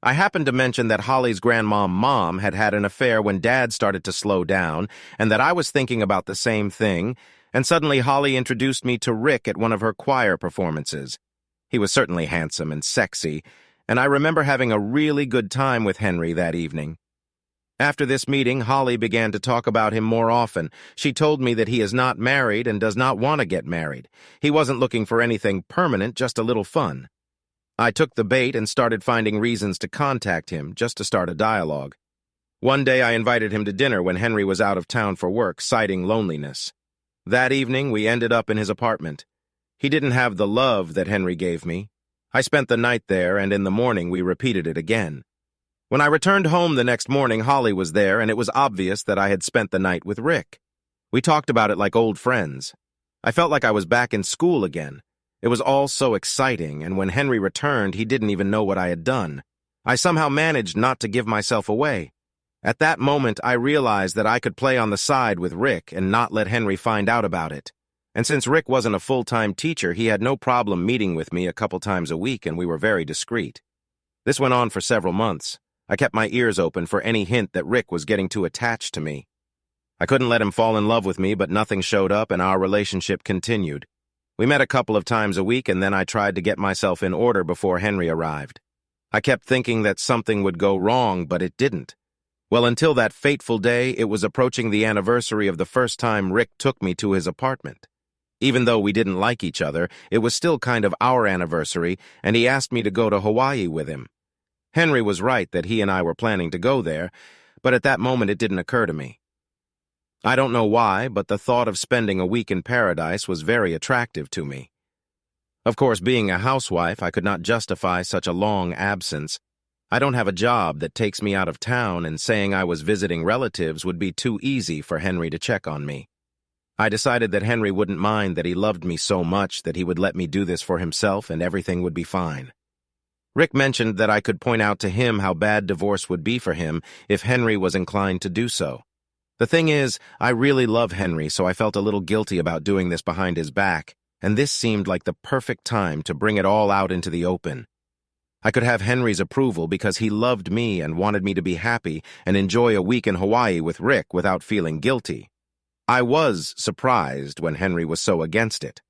I happened to mention that Holly's Mom had had an affair when Dad started to slow down, and that I was thinking about the same thing, And suddenly Holly introduced me to Rick at one of her choir performances. He was certainly handsome and sexy, and I remember having a really good time with Henry that evening. After this meeting, Holly began to talk about him more often. She told me that he is not married and does not want to get married. He wasn't looking for anything permanent, just a little fun. I took the bait and started finding reasons to contact him, just to start a dialogue. One day I invited him to dinner when Henry was out of town for work, citing loneliness. That evening, we ended up in his apartment. He didn't have the love that Henry gave me. I spent the night there, and in the morning we repeated it again. When I returned home the next morning, Holly was there, and it was obvious that I had spent the night with Rick. We talked about it like old friends. I felt like I was back in school again. It was all so exciting, and when Henry returned, he didn't even know what I had done. I somehow managed not to give myself away. At that moment, I realized that I could play on the side with Rick and not let Henry find out about it. And since Rick wasn't a full-time teacher, he had no problem meeting with me a couple times a week, and we were very discreet. This went on for several months. I kept my ears open for any hint that Rick was getting too attached to me. I couldn't let him fall in love with me, but nothing showed up, and our relationship continued. We met a couple of times a week, and then I tried to get myself in order before Henry arrived. I kept thinking that something would go wrong, but it didn't. Well, until that fateful day, it was approaching the anniversary of the first time Rick took me to his apartment. Even though we didn't like each other, it was still kind of our anniversary, and he asked me to go to Hawaii with him. Henry was right that he and I were planning to go there, but at that moment it didn't occur to me. I don't know why, but the thought of spending a week in paradise was very attractive to me. Of course, being a housewife, I could not justify such a long absence. I don't have a job that takes me out of town, and saying I was visiting relatives would be too easy for Henry to check on me. I decided that Henry wouldn't mind that he loved me so much that he would let me do this for himself and everything would be fine. Rick mentioned that I could point out to him how bad divorce would be for him if Henry was inclined to do so. The thing is, I really love Henry, so I felt a little guilty about doing this behind his back, and this seemed like the perfect time to bring it all out into the open. I could have Henry's approval because he loved me and wanted me to be happy and enjoy a week in Hawaii with Rick without feeling guilty. I was surprised when Henry was so against it.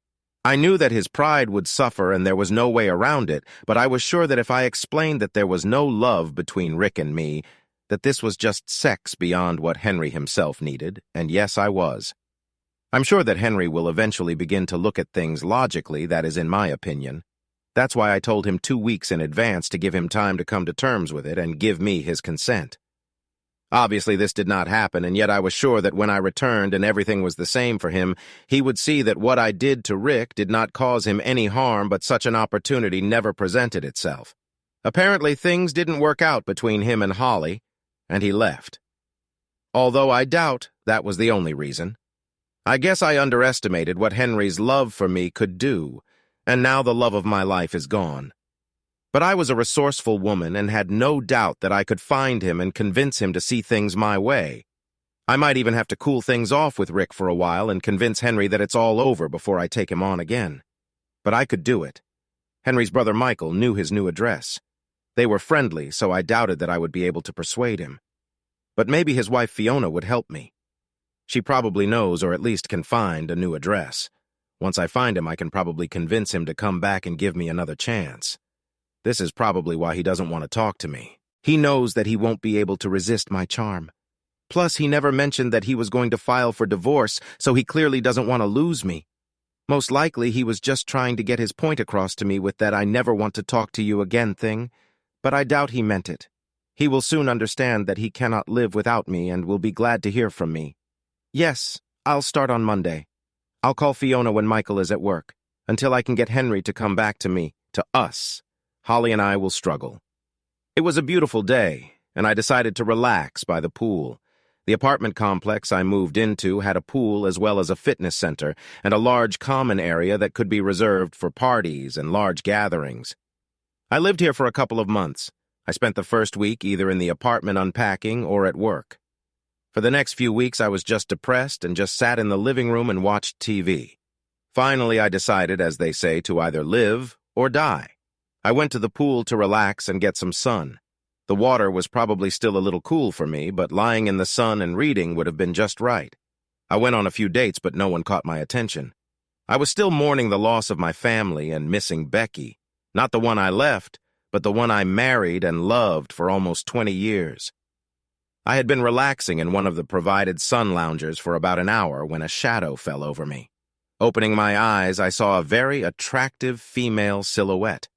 I knew that his pride would suffer and there was no way around it, but I was sure that if I explained that there was no love between Rick and me, that this was just sex beyond what Henry himself needed, and yes, I was. I'm sure that Henry will eventually begin to look at things logically, that is in my opinion. That's why I told him 2 weeks in advance to give him time to come to terms with it and give me his consent. Obviously, this did not happen, and yet I was sure that when I returned and everything was the same for him, he would see that what I did to Rick did not cause him any harm, but such an opportunity never presented itself. Apparently, things didn't work out between him and Holly, and he left. Although I doubt that was the only reason. I guess I underestimated what Henry's love for me could do, and now the love of my life is gone. But I was a resourceful woman and had no doubt that I could find him and convince him to see things my way. I might even have to cool things off with Rick for a while and convince Henry that it's all over before I take him on again. But I could do it. Henry's brother Michael knew his new address. They were friendly, so I doubted that I would be able to persuade him. But maybe his wife Fiona would help me. She probably knows, or at least can find, a new address. Once I find him, I can probably convince him to come back and give me another chance. This is probably why he doesn't want to talk to me. He knows that he won't be able to resist my charm. Plus, he never mentioned that he was going to file for divorce, so he clearly doesn't want to lose me. Most likely, he was just trying to get his point across to me with that "I never want to talk to you again" thing, but I doubt he meant it. He will soon understand that he cannot live without me and will be glad to hear from me. Yes, I'll start on Monday. I'll call Fiona when Michael is at work. Until I can get Henry to come back to me, to us, Holly and I will struggle. It was a beautiful day, and I decided to relax by the pool. The apartment complex I moved into had a pool as well as a fitness center and a large common area that could be reserved for parties and large gatherings. I lived here for a couple of months. I spent the first week either in the apartment unpacking or at work. For the next few weeks, I was just depressed and just sat in the living room and watched TV. Finally, I decided, as they say, to either live or die. I went to the pool to relax and get some sun. The water was probably still a little cool for me, but lying in the sun and reading would have been just right. I went on a few dates, but no one caught my attention. I was still mourning the loss of my family and missing Becky. Not the one I left, but the one I married and loved for almost 20 years. I had been relaxing in one of the provided sun loungers for about an hour when a shadow fell over me. Opening my eyes, I saw a very attractive female silhouette.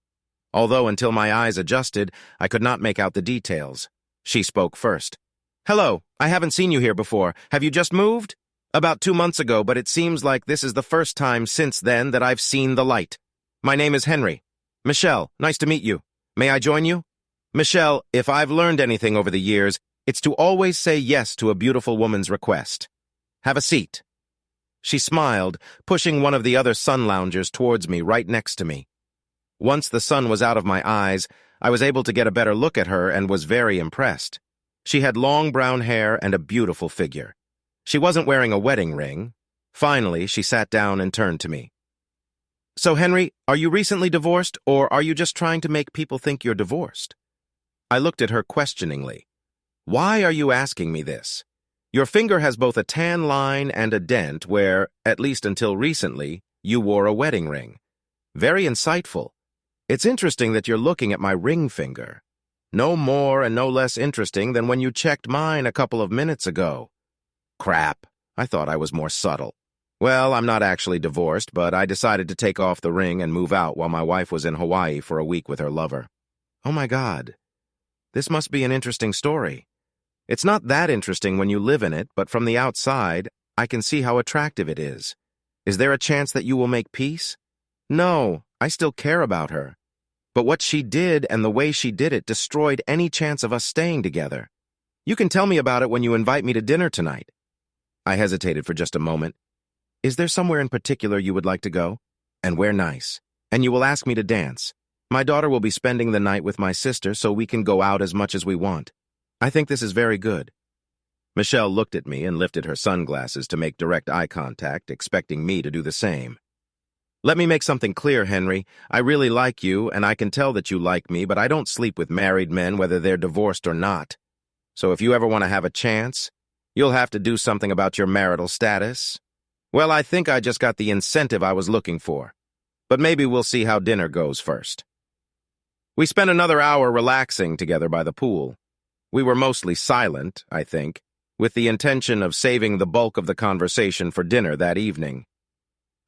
Although until my eyes adjusted, I could not make out the details. She spoke first. "Hello, I haven't seen you here before. Have you just moved?" "About 2 months ago, but it seems like this is the first time since then that I've seen the light. My name is Henry. Michelle, nice to meet you. May I join you?" "Michelle, if I've learned anything over the years, it's to always say yes to a beautiful woman's request. Have a seat." She smiled, pushing one of the other sun loungers towards me right next to me. Once the sun was out of my eyes, I was able to get a better look at her and was very impressed. She had long brown hair and a beautiful figure. She wasn't wearing a wedding ring. Finally, she sat down and turned to me. "So, Henry, are you recently divorced, or are you just trying to make people think you're divorced?" I looked at her questioningly. "Why are you asking me this? Your finger has both a tan line and a dent where, at least until recently, you wore a wedding ring. Very insightful. It's interesting that you're looking at my ring finger. No more and no less interesting than when you checked mine a couple of minutes ago." Crap. I thought I was more subtle. "Well, I'm not actually divorced, but I decided to take off the ring and move out while my wife was in Hawaii for a week with her lover." Oh my God. This must be an interesting story. It's not that interesting when you live in it, but from the outside, I can see how attractive it is. Is there a chance that you will make peace? No, I still care about her. But what she did and the way she did it destroyed any chance of us staying together. You can tell me about it when you invite me to dinner tonight. I hesitated for just a moment. Is there somewhere in particular you would like to go? And where nice. And you will ask me to dance. My daughter will be spending the night with my sister, so we can go out as much as we want. I think this is very good. Michelle looked at me and lifted her sunglasses to make direct eye contact, expecting me to do the same. "Let me make something clear, Henry. I really like you, and I can tell that you like me, but I don't sleep with married men whether they're divorced or not. So if you ever want to have a chance, you'll have to do something about your marital status. Well, I think I just got the incentive I was looking for. But maybe we'll see how dinner goes first." We spent another hour relaxing together by the pool. We were mostly silent, I think, with the intention of saving the bulk of the conversation for dinner that evening.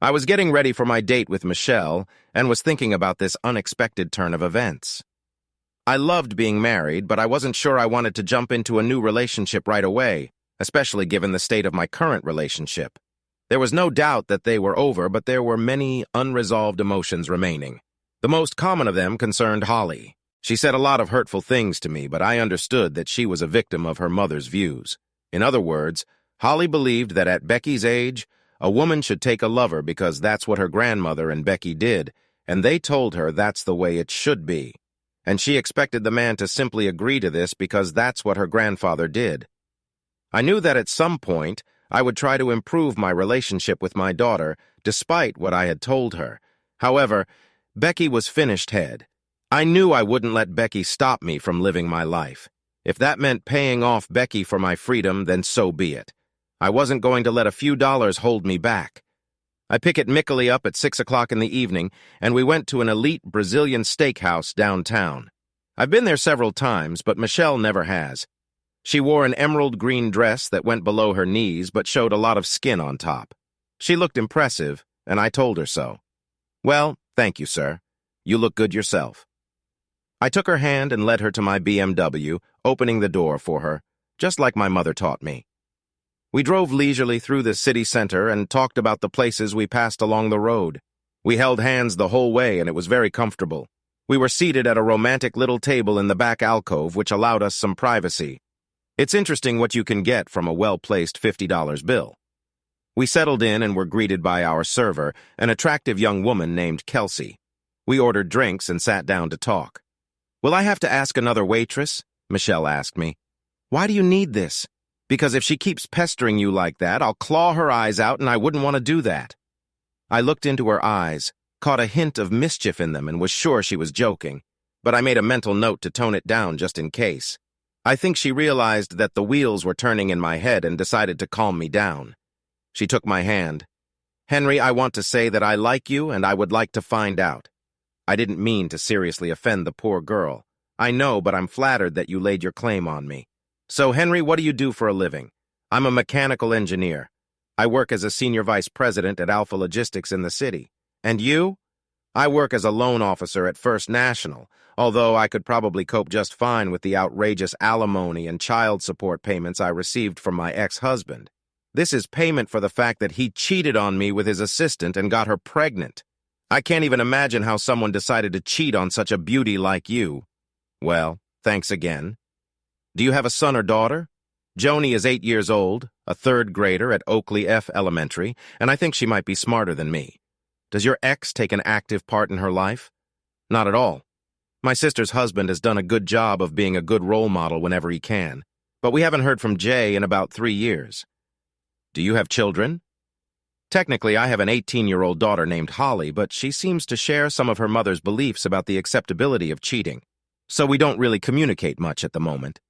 I was getting ready for my date with Michelle and was thinking about this unexpected turn of events. I loved being married, but I wasn't sure I wanted to jump into a new relationship right away, especially given the state of my current relationship. There was no doubt that they were over, but there were many unresolved emotions remaining. The most common of them concerned Holly. She said a lot of hurtful things to me, but I understood that she was a victim of her mother's views. In other words, Holly believed that at Becky's age, a woman should take a lover because that's what her grandmother and Becky did, and they told her that's the way it should be. And she expected the man to simply agree to this because that's what her grandfather did. I knew that at some point, I would try to improve my relationship with my daughter, despite what I had told her. However, Becky was finished head. I knew I wouldn't let Becky stop me from living my life. If that meant paying off Becky for my freedom, then so be it. I wasn't going to let a few dollars hold me back. I picked Mickley up at 6 o'clock in the evening, and we went to an elite Brazilian steakhouse downtown. I've been there several times, but Michelle never has. She wore an emerald green dress that went below her knees but showed a lot of skin on top. She looked impressive, and I told her so. "Well, thank you, sir. You look good yourself." I took her hand and led her to my BMW, opening the door for her, just like my mother taught me. We drove leisurely through the city center and talked about the places we passed along the road. We held hands the whole way, and it was very comfortable. We were seated at a romantic little table in the back alcove, which allowed us some privacy. It's interesting what you can get from a well-placed $50 bill. We settled in and were greeted by our server, an attractive young woman named Kelsey. We ordered drinks and sat down to talk. "Will I have to ask another waitress?" Michelle asked me. "Why do you need this? Because if she keeps pestering you like that, I'll claw her eyes out, and I wouldn't want to do that." I looked into her eyes, caught a hint of mischief in them, and was sure she was joking, but I made a mental note to tone it down just in case. I think she realized that the wheels were turning in my head and decided to calm me down. She took my hand. Henry, I want to say that I like you and I would like to find out. I didn't mean to seriously offend the poor girl. I know, but I'm flattered that you laid your claim on me. So, Henry, what do you do for a living? I'm a mechanical engineer. I work as a senior vice president at Alpha Logistics in the city. And you? I work as a loan officer at First National, although I could probably cope just fine with the outrageous alimony and child support payments I received from my ex-husband. This is payment for the fact that he cheated on me with his assistant and got her pregnant. I can't even imagine how someone decided to cheat on such a beauty like you. Well, thanks again. Do you have a son or daughter? Joni is 8 years old, a third grader at Oakley F. Elementary, and I think she might be smarter than me. Does your ex take an active part in her life? Not at all. My sister's husband has done a good job of being a good role model whenever he can, but we haven't heard from Jay in about 3 years. Do you have children? Technically, I have an 18-year-old daughter named Holly, but she seems to share some of her mother's beliefs about the acceptability of cheating, so we don't really communicate much at the moment.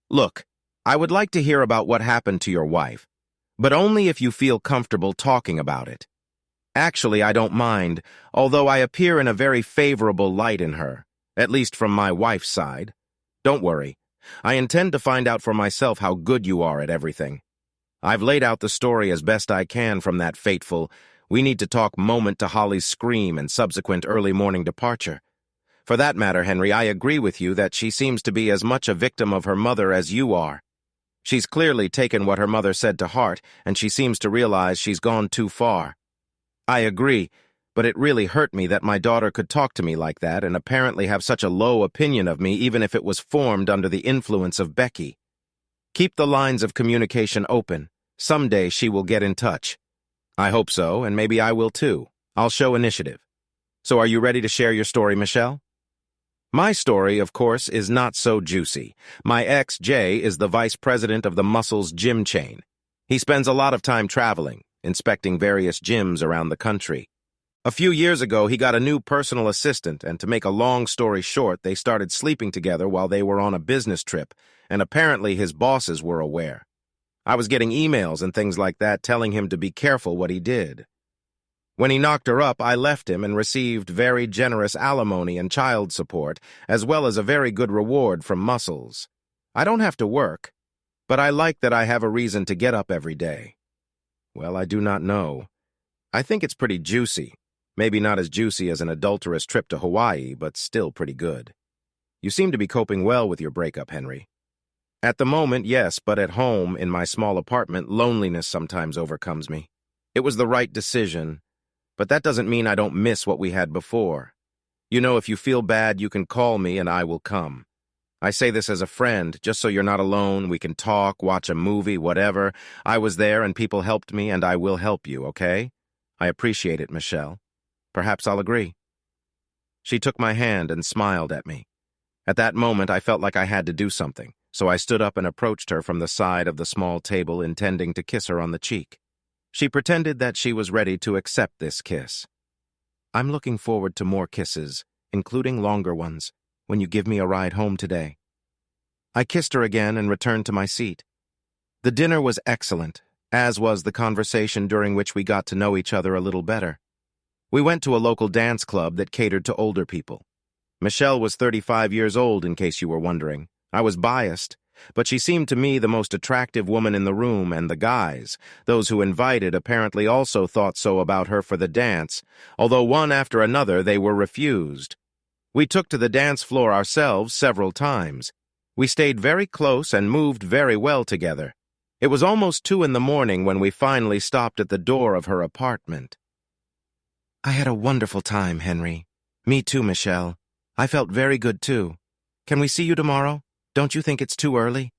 Look, I would like to hear about what happened to your wife, but only if you feel comfortable talking about it. Actually, I don't mind, although I appear in a very favorable light in her, at least from my wife's side. Don't worry. I intend to find out for myself how good you are at everything. I've laid out the story as best I can from that fateful, we need to talk moment to Holly's scream and subsequent early morning departure. For that matter, Henry, I agree with you that she seems to be as much a victim of her mother as you are. She's clearly taken what her mother said to heart, and she seems to realize she's gone too far. I agree, but it really hurt me that my daughter could talk to me like that and apparently have such a low opinion of me even if it was formed under the influence of Becky. Keep the lines of communication open. Someday she will get in touch. I hope so, and maybe I will too. I'll show initiative. So are you ready to share your story, Michelle? My story, of course, is not so juicy. My ex, Jay, is the vice president of the Muscles gym chain. He spends a lot of time traveling, inspecting various gyms around the country. A few years ago, he got a new personal assistant, and to make a long story short, they started sleeping together while they were on a business trip, and apparently his bosses were aware. I was getting emails and things like that telling him to be careful what he did. When he knocked her up, I left him and received very generous alimony and child support, as well as a very good reward from Muscles. I don't have to work, but I like that I have a reason to get up every day. Well, I do not know. I think it's pretty juicy. Maybe not as juicy as an adulterous trip to Hawaii, but still pretty good. You seem to be coping well with your breakup, Henry. At the moment, yes, but at home, in my small apartment, loneliness sometimes overcomes me. It was the right decision, but that doesn't mean I don't miss what we had before. You know, if you feel bad, you can call me and I will come. I say this as a friend, just so you're not alone, we can talk, watch a movie, whatever. I was there and people helped me and I will help you, okay? I appreciate it, Michelle. Perhaps I'll agree. She took my hand and smiled at me. At that moment, I felt like I had to do something, so I stood up and approached her from the side of the small table, intending to kiss her on the cheek. She pretended that she was ready to accept this kiss. I'm looking forward to more kisses, including longer ones, when you give me a ride home today. I kissed her again and returned to my seat. The dinner was excellent, as was the conversation during which we got to know each other a little better. We went to a local dance club that catered to older people. Michelle was 35 years old, in case you were wondering. I was biased, but she seemed to me the most attractive woman in the room, and the guys, those who invited, apparently also thought so about her for the dance, although one after another they were refused. We took to the dance floor ourselves several times. We stayed very close and moved very well together. It was almost 2 in the morning when we finally stopped at the door of her apartment. I had a wonderful time, Henry. Me too, Michelle. I felt very good too. Can we see you tomorrow? Don't you think it's too early?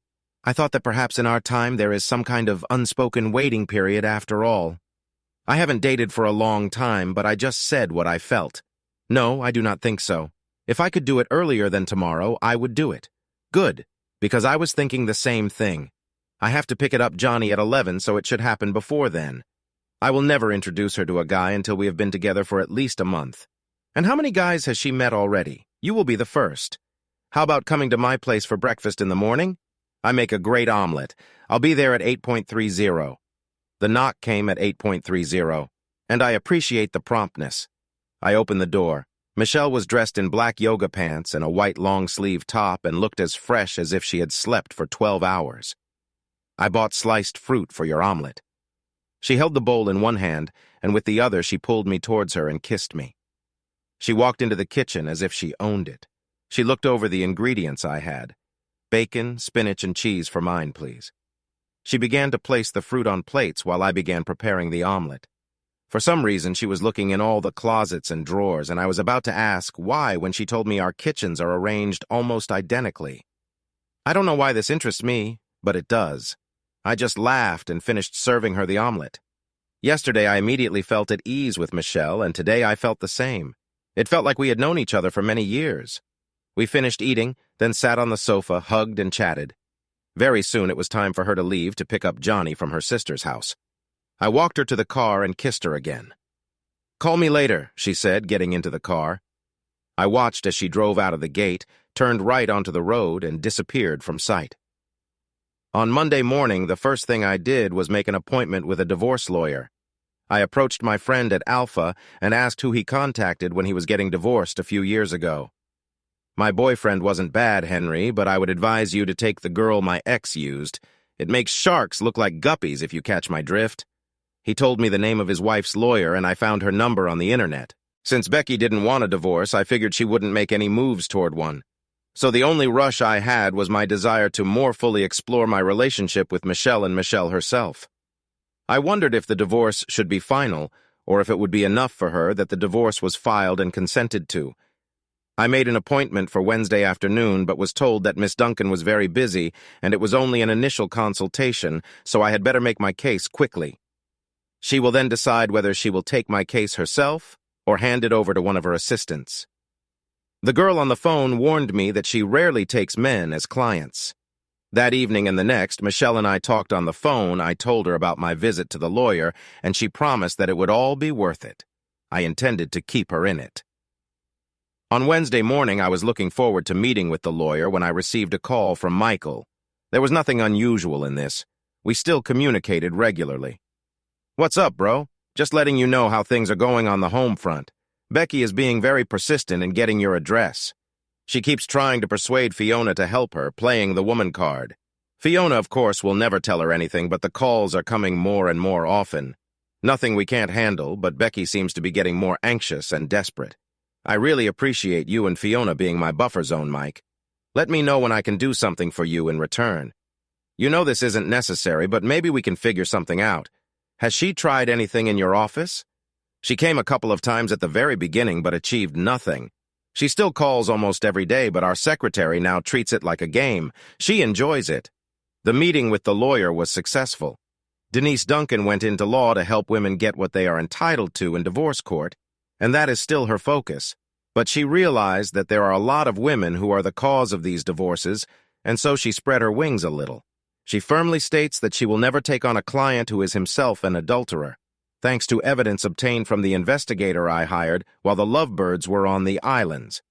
I thought that perhaps in our time there is some kind of unspoken waiting period after all. I haven't dated for a long time, but I just said what I felt. No, I do not think so. If I could do it earlier than tomorrow, I would do it. Good, because I was thinking the same thing. I have to pick it up Johnny at 11, so it should happen before then. I will never introduce her to a guy until we have been together for at least a month. And how many guys has she met already? You will be the first. How about coming to my place for breakfast in the morning? I make a great omelet. I'll be there at 8:30. The knock came at 8:30, and I appreciate the promptness. I opened the door. Michelle was dressed in black yoga pants and a white long-sleeve top and looked as fresh as if she had slept for 12 hours. "I bought sliced fruit for your omelet." She held the bowl in one hand, and with the other she pulled me towards her and kissed me. She walked into the kitchen as if she owned it. She looked over the ingredients I had. "Bacon, spinach, and cheese for mine, please." She began to place the fruit on plates while I began preparing the omelet. For some reason, she was looking in all the closets and drawers, and I was about to ask why when she told me our kitchens are arranged almost identically. I don't know why this interests me, but it does. I just laughed and finished serving her the omelet. Yesterday, I immediately felt at ease with Michelle, and today I felt the same. It felt like we had known each other for many years. We finished eating, then sat on the sofa, hugged and chatted. Very soon it was time for her to leave to pick up Johnny from her sister's house. I walked her to the car and kissed her again. "Call me later," she said, getting into the car. I watched as she drove out of the gate, turned right onto the road, and disappeared from sight. On Monday morning, the first thing I did was make an appointment with a divorce lawyer. I approached my friend at Alpha and asked who he contacted when he was getting divorced a few years ago. "My boyfriend wasn't bad, Henry, but I would advise you to take the girl my ex used. It makes sharks look like guppies, if you catch my drift." He told me the name of his wife's lawyer, and I found her number on the internet. Since Becky didn't want a divorce, I figured she wouldn't make any moves toward one. So the only rush I had was my desire to more fully explore my relationship with Michelle and Michelle herself. I wondered if the divorce should be final, or if it would be enough for her that the divorce was filed and consented to. I made an appointment for Wednesday afternoon, but was told that Miss Duncan was very busy, and it was only an initial consultation, so I had better make my case quickly. She will then decide whether she will take my case herself or hand it over to one of her assistants. The girl on the phone warned me that she rarely takes men as clients. That evening and the next, Michelle and I talked on the phone. I told her about my visit to the lawyer, and she promised that it would all be worth it. I intended to keep her in it. On Wednesday morning, I was looking forward to meeting with the lawyer when I received a call from Michael. There was nothing unusual in this. We still communicated regularly. "What's up, bro? Just letting you know how things are going on the home front. Becky is being very persistent in getting your address. She keeps trying to persuade Fiona to help her, playing the woman card. Fiona, of course, will never tell her anything, but the calls are coming more and more often. Nothing we can't handle, but Becky seems to be getting more anxious and desperate. I really appreciate you and Fiona being my buffer zone, Mike. Let me know when I can do something for you in return. You know this isn't necessary, but maybe we can figure something out. Has she tried anything in your office? She came a couple of times at the very beginning, but achieved nothing. She still calls almost every day, but our secretary now treats it like a game. She enjoys it. The meeting with the lawyer was successful. Denise Duncan went into law to help women get what they are entitled to in divorce court, and that is still her focus. But she realized that there are a lot of women who are the cause of these divorces, and so she spread her wings a little. She firmly states that she will never take on a client who is himself an adulterer, thanks to evidence obtained from the investigator I hired while the lovebirds were on the islands.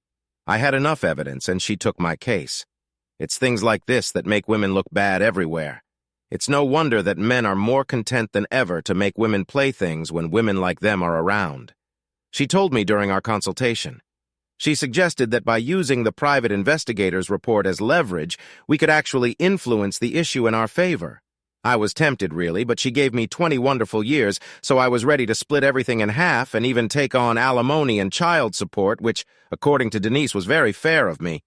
I had enough evidence, and she took my case. It's things like this that make women look bad everywhere. It's no wonder that men are more content than ever to make women playthings when women like them are around. She told me during our consultation. She suggested that by using the private investigator's report as leverage, we could actually influence the issue in our favor. I was tempted, really, but she gave me 20 wonderful years, so I was ready to split everything in half and even take on alimony and child support, which, according to Denise, was very fair of me.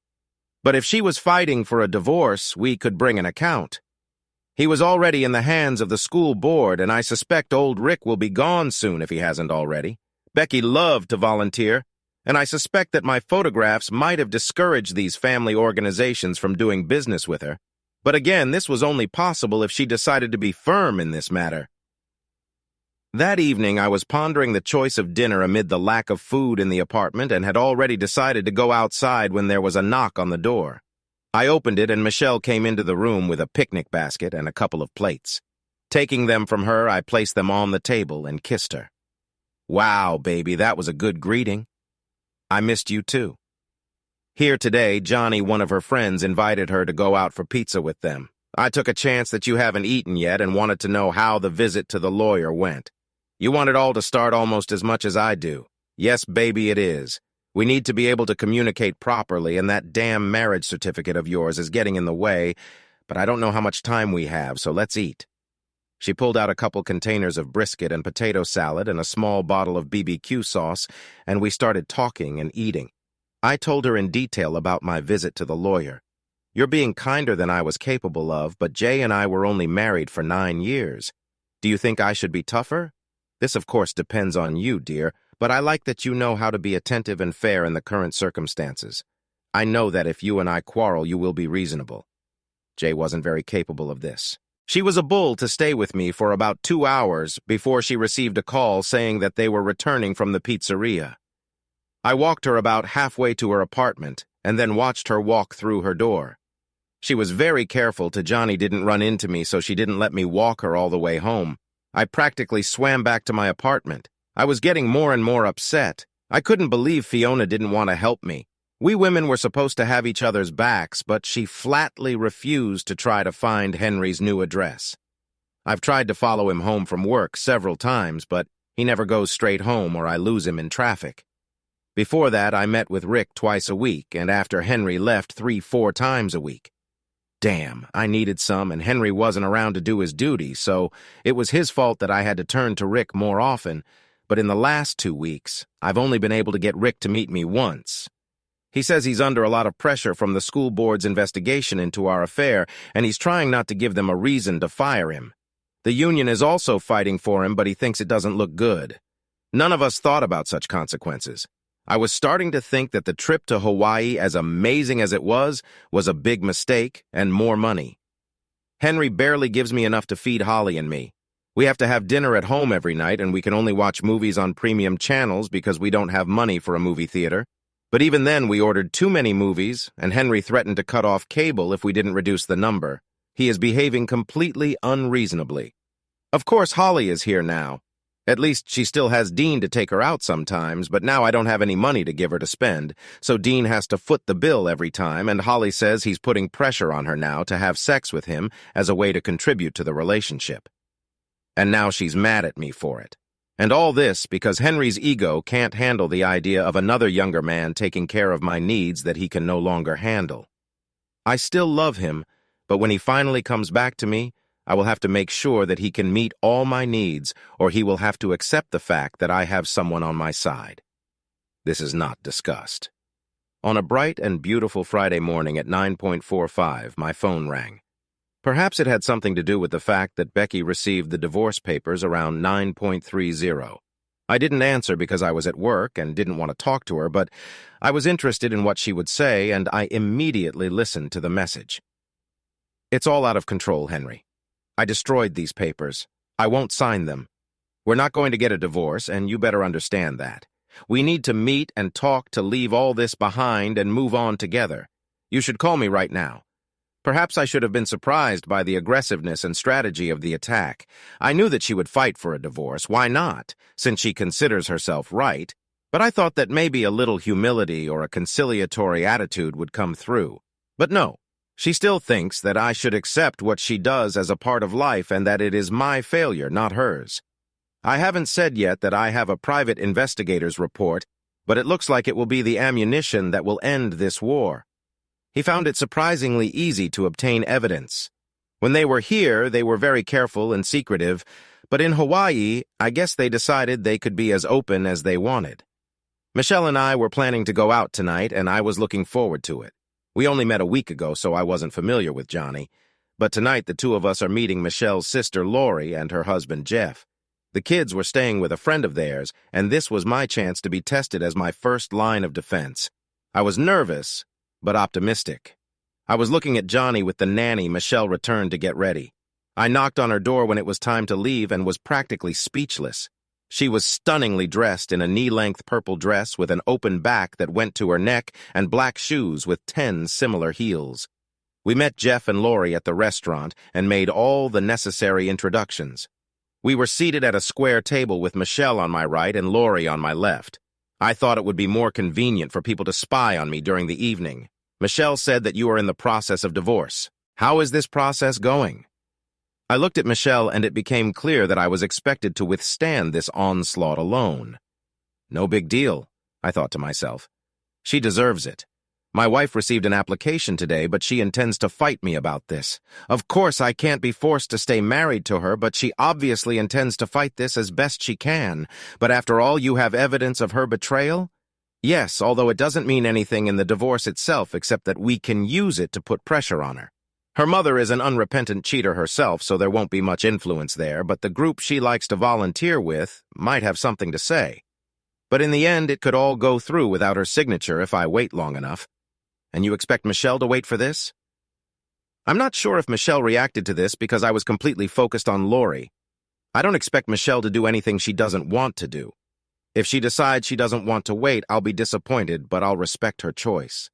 But if she was fighting for a divorce, we could bring an account. He was already in the hands of the school board, and I suspect old Rick will be gone soon if he hasn't already. Becky loved to volunteer, and I suspect that my photographs might have discouraged these family organizations from doing business with her. But again, this was only possible if she decided to be firm in this matter. That evening, I was pondering the choice of dinner amid the lack of food in the apartment and had already decided to go outside when there was a knock on the door. I opened it, and Michelle came into the room with a picnic basket and a couple of plates. Taking them from her, I placed them on the table and kissed her. "Wow, baby, that was a good greeting. I missed you too." Here today, Johnny, one of her friends, invited her to go out for pizza with them. I took a chance that you haven't eaten yet and wanted to know how the visit to the lawyer went. You want it all to start almost as much as I do. Yes, baby, it is. We need to be able to communicate properly, and that damn marriage certificate of yours is getting in the way, but I don't know how much time we have, so let's eat. She pulled out a couple containers of brisket and potato salad and a small bottle of BBQ sauce, and we started talking and eating. I told her in detail about my visit to the lawyer. You're being kinder than I was capable of, but Jay and I were only married for 9 years. Do you think I should be tougher? This, of course, depends on you, dear, but I like that you know how to be attentive and fair in the current circumstances. I know that if you and I quarrel, you will be reasonable. Jay wasn't very capable of this. She was a bull to stay with me for about 2 hours before she received a call saying that they were returning from the pizzeria. I walked her about halfway to her apartment and then watched her walk through her door. She was very careful Johnny didn't run into me, so she didn't let me walk her all the way home. I practically swam back to my apartment. I was getting more and more upset. I couldn't believe Fiona didn't want to help me. We women were supposed to have each other's backs, but she flatly refused to try to find Henry's new address. I've tried to follow him home from work several times, but he never goes straight home or I lose him in traffic. Before that, I met with Rick twice a week, and after Henry left 3-4 times a week. Damn, I needed some, and Henry wasn't around to do his duty, so it was his fault that I had to turn to Rick more often, but in the last 2 weeks, I've only been able to get Rick to meet me once. He says he's under a lot of pressure from the school board's investigation into our affair, and he's trying not to give them a reason to fire him. The union is also fighting for him, but he thinks it doesn't look good. None of us thought about such consequences. I was starting to think that the trip to Hawaii, as amazing as it was a big mistake and more money. Henry barely gives me enough to feed Holly and me. We have to have dinner at home every night, and we can only watch movies on premium channels because we don't have money for a movie theater. But even then, we ordered too many movies, and Henry threatened to cut off cable if we didn't reduce the number. He is behaving completely unreasonably. Of course, Holly is here now. At least she still has Dean to take her out sometimes, but now I don't have any money to give her to spend, so Dean has to foot the bill every time, and Holly says he's putting pressure on her now to have sex with him as a way to contribute to the relationship. And now she's mad at me for it. And all this because Henry's ego can't handle the idea of another younger man taking care of my needs that he can no longer handle. I still love him, but when he finally comes back to me, I will have to make sure that he can meet all my needs, or he will have to accept the fact that I have someone on my side. This is not discussed. On a bright and beautiful Friday morning at 9:45, my phone rang. Perhaps it had something to do with the fact that Becky received the divorce papers around 9:30. I didn't answer because I was at work and didn't want to talk to her, but I was interested in what she would say, and I immediately listened to the message. It's all out of control, Henry. I destroyed these papers. I won't sign them. We're not going to get a divorce, and you better understand that. We need to meet and talk to leave all this behind and move on together. You should call me right now. Perhaps I should have been surprised by the aggressiveness and strategy of the attack. I knew that she would fight for a divorce. Why not, since she considers herself right? But I thought that maybe a little humility or a conciliatory attitude would come through. But no, she still thinks that I should accept what she does as a part of life and that it is my failure, not hers. I haven't said yet that I have a private investigator's report, but it looks like it will be the ammunition that will end this war. He found it surprisingly easy to obtain evidence. When they were here, they were very careful and secretive, but in Hawaii, I guess they decided they could be as open as they wanted. Michelle and I were planning to go out tonight, and I was looking forward to it. We only met a week ago, so I wasn't familiar with Johnny, but tonight the two of us are meeting Michelle's sister Lori and her husband Jeff. The kids were staying with a friend of theirs, and this was my chance to be tested as my first line of defense. I was nervous, but optimistic. I was looking at Johnny with the nanny Michelle returned to get ready. I knocked on her door when it was time to leave and was practically speechless. She was stunningly dressed in a knee-length purple dress with an open back that went to her neck and black shoes with 10 similar heels. We met Jeff and Lori at the restaurant and made all the necessary introductions. We were seated at a square table with Michelle on my right and Lori on my left. I thought it would be more convenient for people to spy on me during the evening. Michelle said that you are in the process of divorce. How is this process going? I looked at Michelle and it became clear that I was expected to withstand this onslaught alone. No big deal, I thought to myself. She deserves it. My wife received an application today, but she intends to fight me about this. Of course, I can't be forced to stay married to her, but she obviously intends to fight this as best she can. But after all, you have evidence of her betrayal? Yes, although it doesn't mean anything in the divorce itself except that we can use it to put pressure on her. Her mother is an unrepentant cheater herself, so there won't be much influence there, but the group she likes to volunteer with might have something to say. But in the end, it could all go through without her signature if I wait long enough. And you expect Michelle to wait for this? I'm not sure if Michelle reacted to this because I was completely focused on Lori. I don't expect Michelle to do anything she doesn't want to do. If she decides she doesn't want to wait, I'll be disappointed, but I'll respect her choice.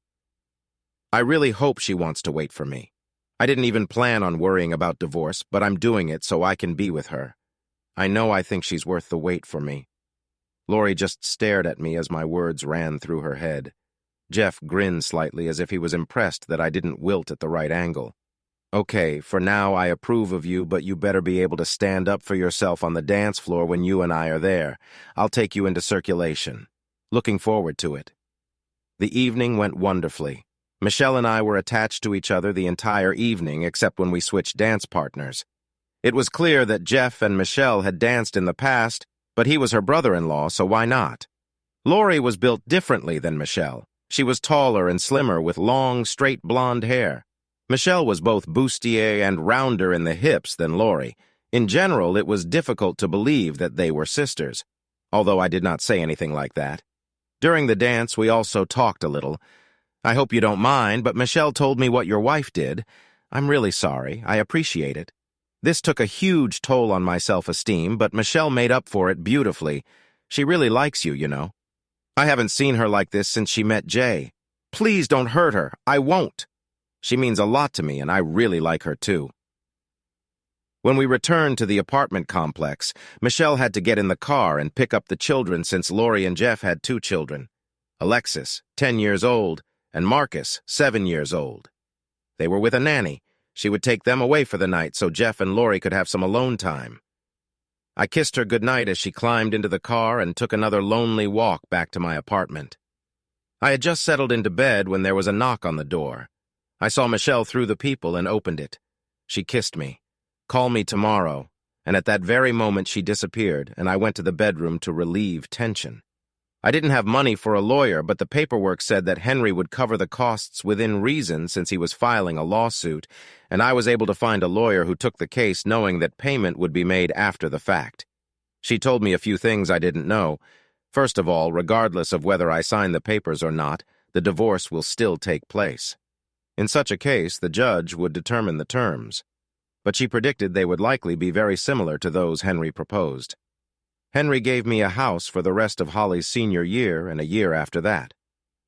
I really hope she wants to wait for me. I didn't even plan on worrying about divorce, but I'm doing it so I can be with her. I know I think she's worth the wait for me. Lori just stared at me as my words ran through her head. Jeff grinned slightly as if he was impressed that I didn't wilt at the right angle. Okay, for now I approve of you, but you better be able to stand up for yourself on the dance floor when you and I are there. I'll take you into circulation. Looking forward to it. The evening went wonderfully. Michelle and I were attached to each other the entire evening except when we switched dance partners. It was clear that Jeff and Michelle had danced in the past, but he was her brother-in-law, so why not? Lori was built differently than Michelle. She was taller and slimmer with long, straight blonde hair. Michelle was both bustier and rounder in the hips than Lori. In general, it was difficult to believe that they were sisters, although I did not say anything like that. During the dance, we also talked a little. I hope you don't mind, but Michelle told me what your wife did. I'm really sorry. I appreciate it. This took a huge toll on my self-esteem, but Michelle made up for it beautifully. She really likes you, you know. I haven't seen her like this since she met Jay. Please don't hurt her. I won't. She means a lot to me, and I really like her too. When we returned to the apartment complex, Michelle had to get in the car and pick up the children since Lori and Jeff had 2 children. Alexis, 10 years old, and Marcus, 7 years old. They were with a nanny. She would take them away for the night so Jeff and Lori could have some alone time. I kissed her goodnight as she climbed into the car and took another lonely walk back to my apartment. I had just settled into bed when there was a knock on the door. I saw Michelle through the people and opened it. She kissed me. Call me tomorrow. And at that very moment she disappeared, and I went to the bedroom to relieve tension. I didn't have money for a lawyer, but the paperwork said that Henry would cover the costs within reason since he was filing a lawsuit, and I was able to find a lawyer who took the case knowing that payment would be made after the fact. She told me a few things I didn't know. First of all, regardless of whether I sign the papers or not, the divorce will still take place. In such a case, the judge would determine the terms. But she predicted they would likely be very similar to those Henry proposed. Henry gave me a house for the rest of Holly's senior year and a year after that.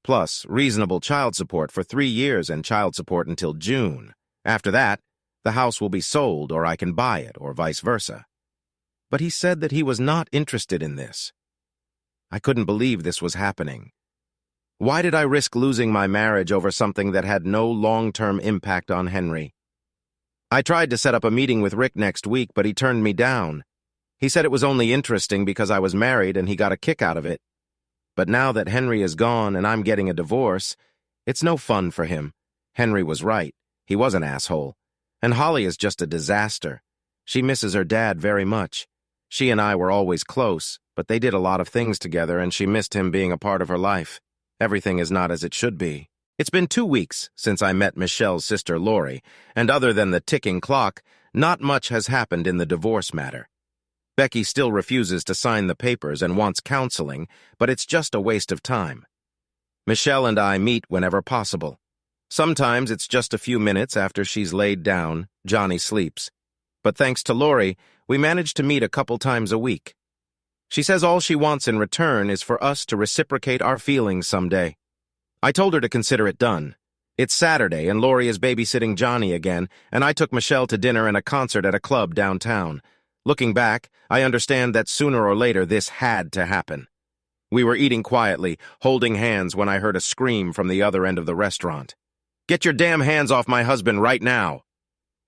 Plus, reasonable child support for 3 years and child support until June. After that, the house will be sold or I can buy it, or vice versa. But he said that he was not interested in this. I couldn't believe this was happening. Why did I risk losing my marriage over something that had no long-term impact on Henry? I tried to set up a meeting with Rick next week, but he turned me down. He said it was only interesting because I was married and he got a kick out of it. But now that Henry is gone and I'm getting a divorce, it's no fun for him. Henry was right. He was an asshole. And Holly is just a disaster. She misses her dad very much. She and I were always close, but they did a lot of things together and she missed him being a part of her life. Everything is not as it should be. It's been 2 weeks since I met Michelle's sister Lori, and other than the ticking clock, not much has happened in the divorce matter. Becky still refuses to sign the papers and wants counseling, but it's just a waste of time. Michelle and I meet whenever possible. Sometimes it's just a few minutes after she's laid down, Johnny sleeps. But thanks to Lori, we manage to meet a couple times a week. She says all she wants in return is for us to reciprocate our feelings someday. I told her to consider it done. It's Saturday and Lori is babysitting Johnny again, and I took Michelle to dinner and a concert at a club downtown. Looking back, I understand that sooner or later this had to happen. We were eating quietly, holding hands when I heard a scream from the other end of the restaurant. "Get your damn hands off my husband right now!"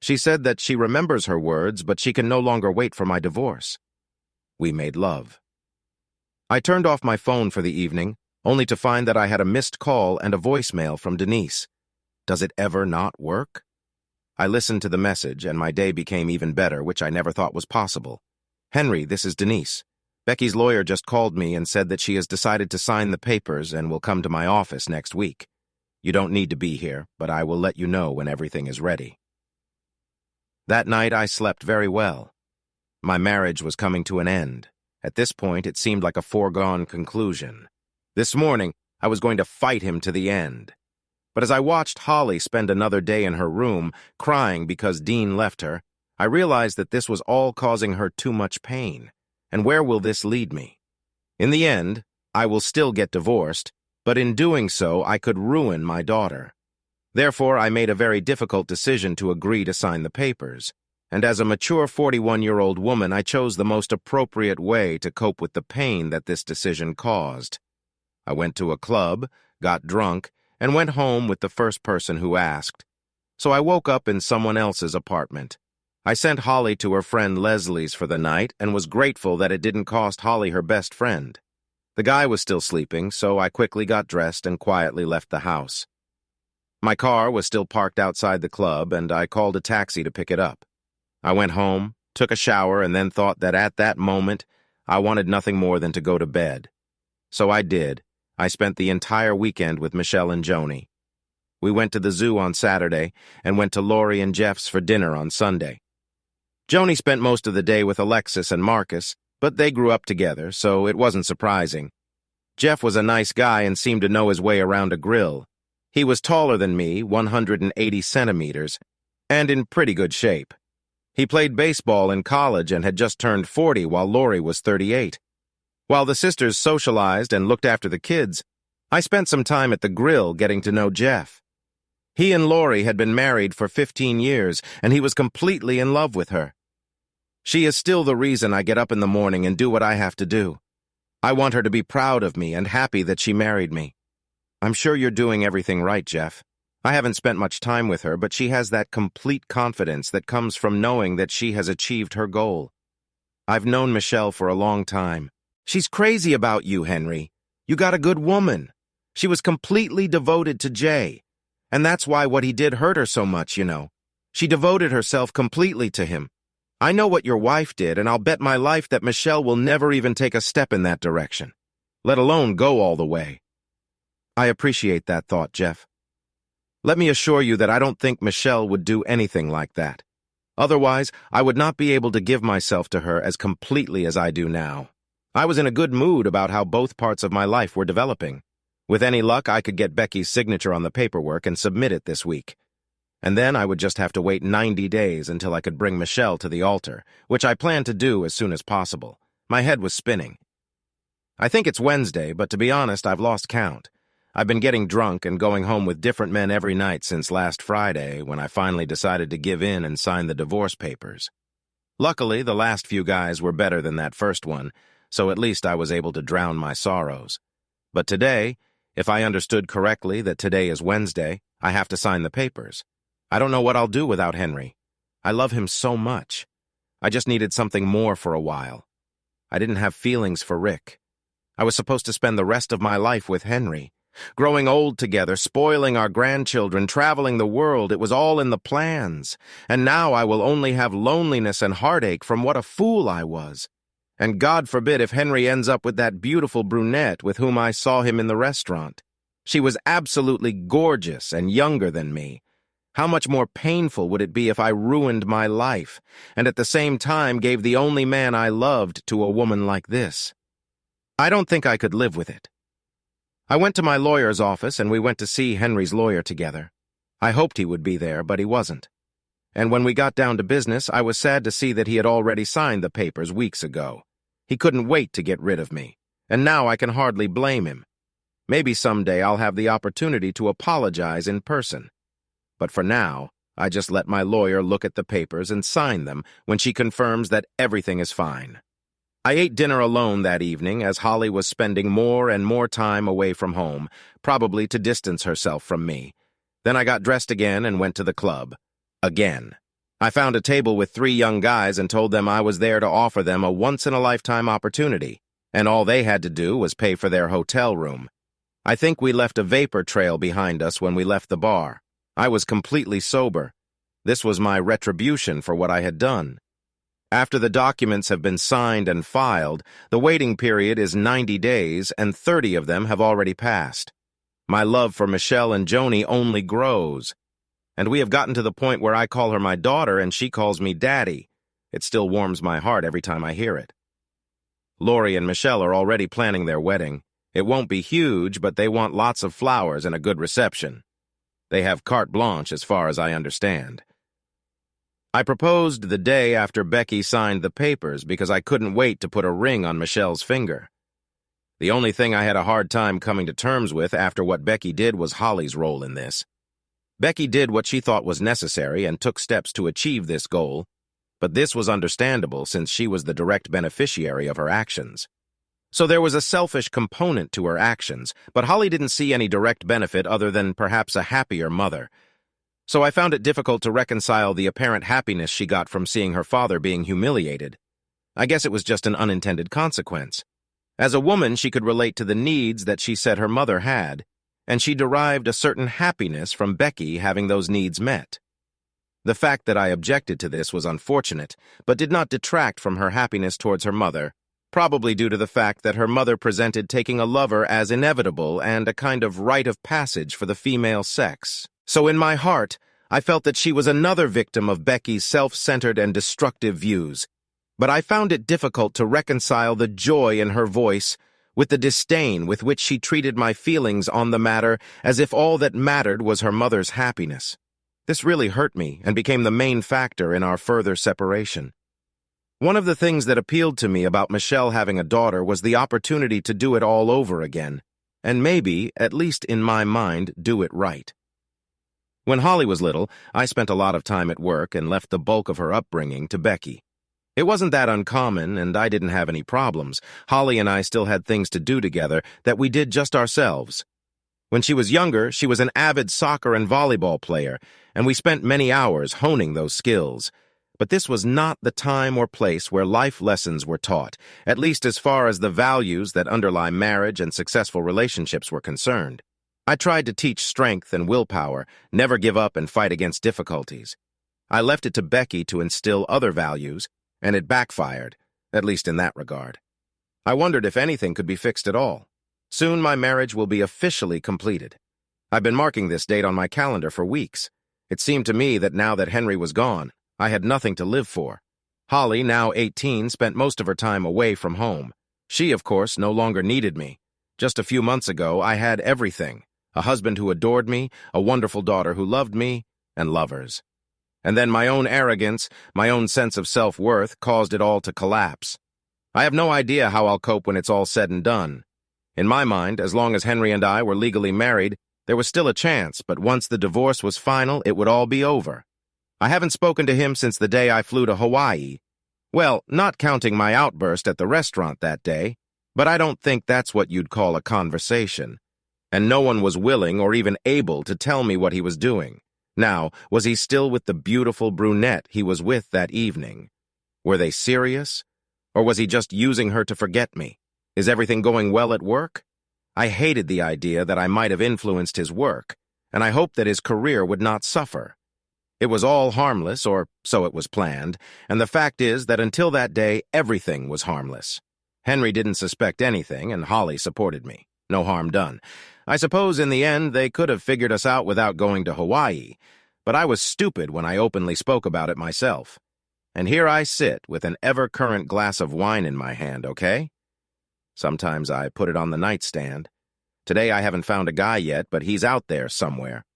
She said that she remembers her words, but she can no longer wait for my divorce. We made love. I turned off my phone for the evening, only to find that I had a missed call and a voicemail from Denise. Does it ever not work? I listened to the message, and my day became even better, which I never thought was possible. Henry, this is Denise. Becky's lawyer just called me and said that she has decided to sign the papers and will come to my office next week. You don't need to be here, but I will let you know when everything is ready. That night I slept very well. My marriage was coming to an end. At this point, it seemed like a foregone conclusion. This morning, I was going to fight him to the end. But as I watched Holly spend another day in her room, crying because Dean left her, I realized that this was all causing her too much pain. And where will this lead me? In the end, I will still get divorced, but in doing so, I could ruin my daughter. Therefore, I made a very difficult decision to agree to sign the papers. And as a mature 41-year-old woman, I chose the most appropriate way to cope with the pain that this decision caused. I went to a club, got drunk, and went home with the first person who asked. So I woke up in someone else's apartment. I sent Holly to her friend Leslie's for the night and was grateful that it didn't cost Holly her best friend. The guy was still sleeping, so I quickly got dressed and quietly left the house. My car was still parked outside the club, and I called a taxi to pick it up. I went home, took a shower, and then thought that at that moment, I wanted nothing more than to go to bed. So I did. I spent the entire weekend with Michelle and Joni. We went to the zoo on Saturday and went to Lori and Jeff's for dinner on Sunday. Joni spent most of the day with Alexis and Marcus, but they grew up together, so it wasn't surprising. Jeff was a nice guy and seemed to know his way around a grill. He was taller than me, 180 centimeters, and in pretty good shape. He played baseball in college and had just turned 40 while Lori was 38. While the sisters socialized and looked after the kids, I spent some time at the grill getting to know Jeff. He and Lori had been married for 15 years, and he was completely in love with her. She is still the reason I get up in the morning and do what I have to do. I want her to be proud of me and happy that she married me. I'm sure you're doing everything right, Jeff. I haven't spent much time with her, but she has that complete confidence that comes from knowing that she has achieved her goal. I've known Michelle for a long time. She's crazy about you, Henry. You got a good woman. She was completely devoted to Jay. And that's why what he did hurt her so much, you know. She devoted herself completely to him. I know what your wife did, and I'll bet my life that Michelle will never even take a step in that direction, let alone go all the way. I appreciate that thought, Jeff. Let me assure you that I don't think Michelle would do anything like that. Otherwise, I would not be able to give myself to her as completely as I do now. I was in a good mood about how both parts of my life were developing. With any luck, I could get Becky's signature on the paperwork and submit it this week. And then I would just have to wait 90 days until I could bring Michelle to the altar, which I plan to do as soon as possible. My head was spinning. I think it's Wednesday, but to be honest, I've lost count. I've been getting drunk and going home with different men every night since last Friday, when I finally decided to give in and sign the divorce papers. Luckily, the last few guys were better than that first one, so at least I was able to drown my sorrows. But today, if I understood correctly that today is Wednesday, I have to sign the papers. I don't know what I'll do without Henry. I love him so much. I just needed something more for a while. I didn't have feelings for Rick. I was supposed to spend the rest of my life with Henry. Growing old together, spoiling our grandchildren, traveling the world, it was all in the plans. And now I will only have loneliness and heartache from what a fool I was. And God forbid if Henry ends up with that beautiful brunette with whom I saw him in the restaurant. She was absolutely gorgeous and younger than me. How much more painful would it be if I ruined my life, and at the same time gave the only man I loved to a woman like this? I don't think I could live with it. I went to my lawyer's office and we went to see Henry's lawyer together. I hoped he would be there, but he wasn't. And when we got down to business, I was sad to see that he had already signed the papers weeks ago. He couldn't wait to get rid of me, and now I can hardly blame him. Maybe someday I'll have the opportunity to apologize in person. But for now, I just let my lawyer look at the papers and sign them when she confirms that everything is fine. I ate dinner alone that evening as Holly was spending more and more time away from home, probably to distance herself from me. Then I got dressed again and went to the club. Again. I found a table with 3 young guys and told them I was there to offer them a once-in-a-lifetime opportunity, and all they had to do was pay for their hotel room. I think we left a vapor trail behind us when we left the bar. I was completely sober. This was my retribution for what I had done. After the documents have been signed and filed, the waiting period is 90 days, and 30 of them have already passed. My love for Michelle and Joni only grows. And we have gotten to the point where I call her my daughter and she calls me Daddy. It still warms my heart every time I hear it. Lori and Michelle are already planning their wedding. It won't be huge, but they want lots of flowers and a good reception. They have carte blanche as far as I understand. I proposed the day after Becky signed the papers because I couldn't wait to put a ring on Michelle's finger. The only thing I had a hard time coming to terms with after what Becky did was Holly's role in this. Becky did what she thought was necessary and took steps to achieve this goal, but this was understandable since she was the direct beneficiary of her actions. So there was a selfish component to her actions, but Holly didn't see any direct benefit other than perhaps a happier mother. So I found it difficult to reconcile the apparent happiness she got from seeing her father being humiliated. I guess it was just an unintended consequence. As a woman, she could relate to the needs that she said her mother had, and she derived a certain happiness from Becky having those needs met. The fact that I objected to this was unfortunate, but did not detract from her happiness towards her mother, probably due to the fact that her mother presented taking a lover as inevitable and a kind of rite of passage for the female sex. So in my heart, I felt that she was another victim of Becky's self-centered and destructive views, but I found it difficult to reconcile the joy in her voice with the disdain with which she treated my feelings on the matter as if all that mattered was her mother's happiness. This really hurt me and became the main factor in our further separation. One of the things that appealed to me about Michelle having a daughter was the opportunity to do it all over again, and maybe, at least in my mind, do it right. When Holly was little, I spent a lot of time at work and left the bulk of her upbringing to Becky. It wasn't that uncommon, and I didn't have any problems. Holly and I still had things to do together that we did just ourselves. When she was younger, she was an avid soccer and volleyball player, and we spent many hours honing those skills. But this was not the time or place where life lessons were taught, at least as far as the values that underlie marriage and successful relationships were concerned. I tried to teach strength and willpower, never give up and fight against difficulties. I left it to Becky to instill other values, and it backfired, at least in that regard. I wondered if anything could be fixed at all. Soon my marriage will be officially completed. I've been marking this date on my calendar for weeks. It seemed to me that now that Henry was gone, I had nothing to live for. Holly, now 18, spent most of her time away from home. She, of course, no longer needed me. Just a few months ago, I had everything. A husband who adored me, a wonderful daughter who loved me, and lovers. And then my own arrogance, my own sense of self-worth caused it all to collapse. I have no idea how I'll cope when it's all said and done. In my mind, as long as Henry and I were legally married, there was still a chance, but once the divorce was final, it would all be over. I haven't spoken to him since the day I flew to Hawaii. Well, not counting my outburst at the restaurant that day, but I don't think that's what you'd call a conversation. And no one was willing or even able to tell me what he was doing. Now, was he still with the beautiful brunette he was with that evening? Were they serious? Or was he just using her to forget me? Is everything going well at work? I hated the idea that I might have influenced his work, and I hoped that his career would not suffer. It was all harmless, or so it was planned, and the fact is that until that day, everything was harmless. Henry didn't suspect anything, and Holly supported me. No harm done. I suppose in the end they could have figured us out without going to Hawaii, but I was stupid when I openly spoke about it myself. And here I sit with an ever-current glass of wine in my hand, okay? Sometimes I put it on the nightstand. Today I haven't found a guy yet, but he's out there somewhere.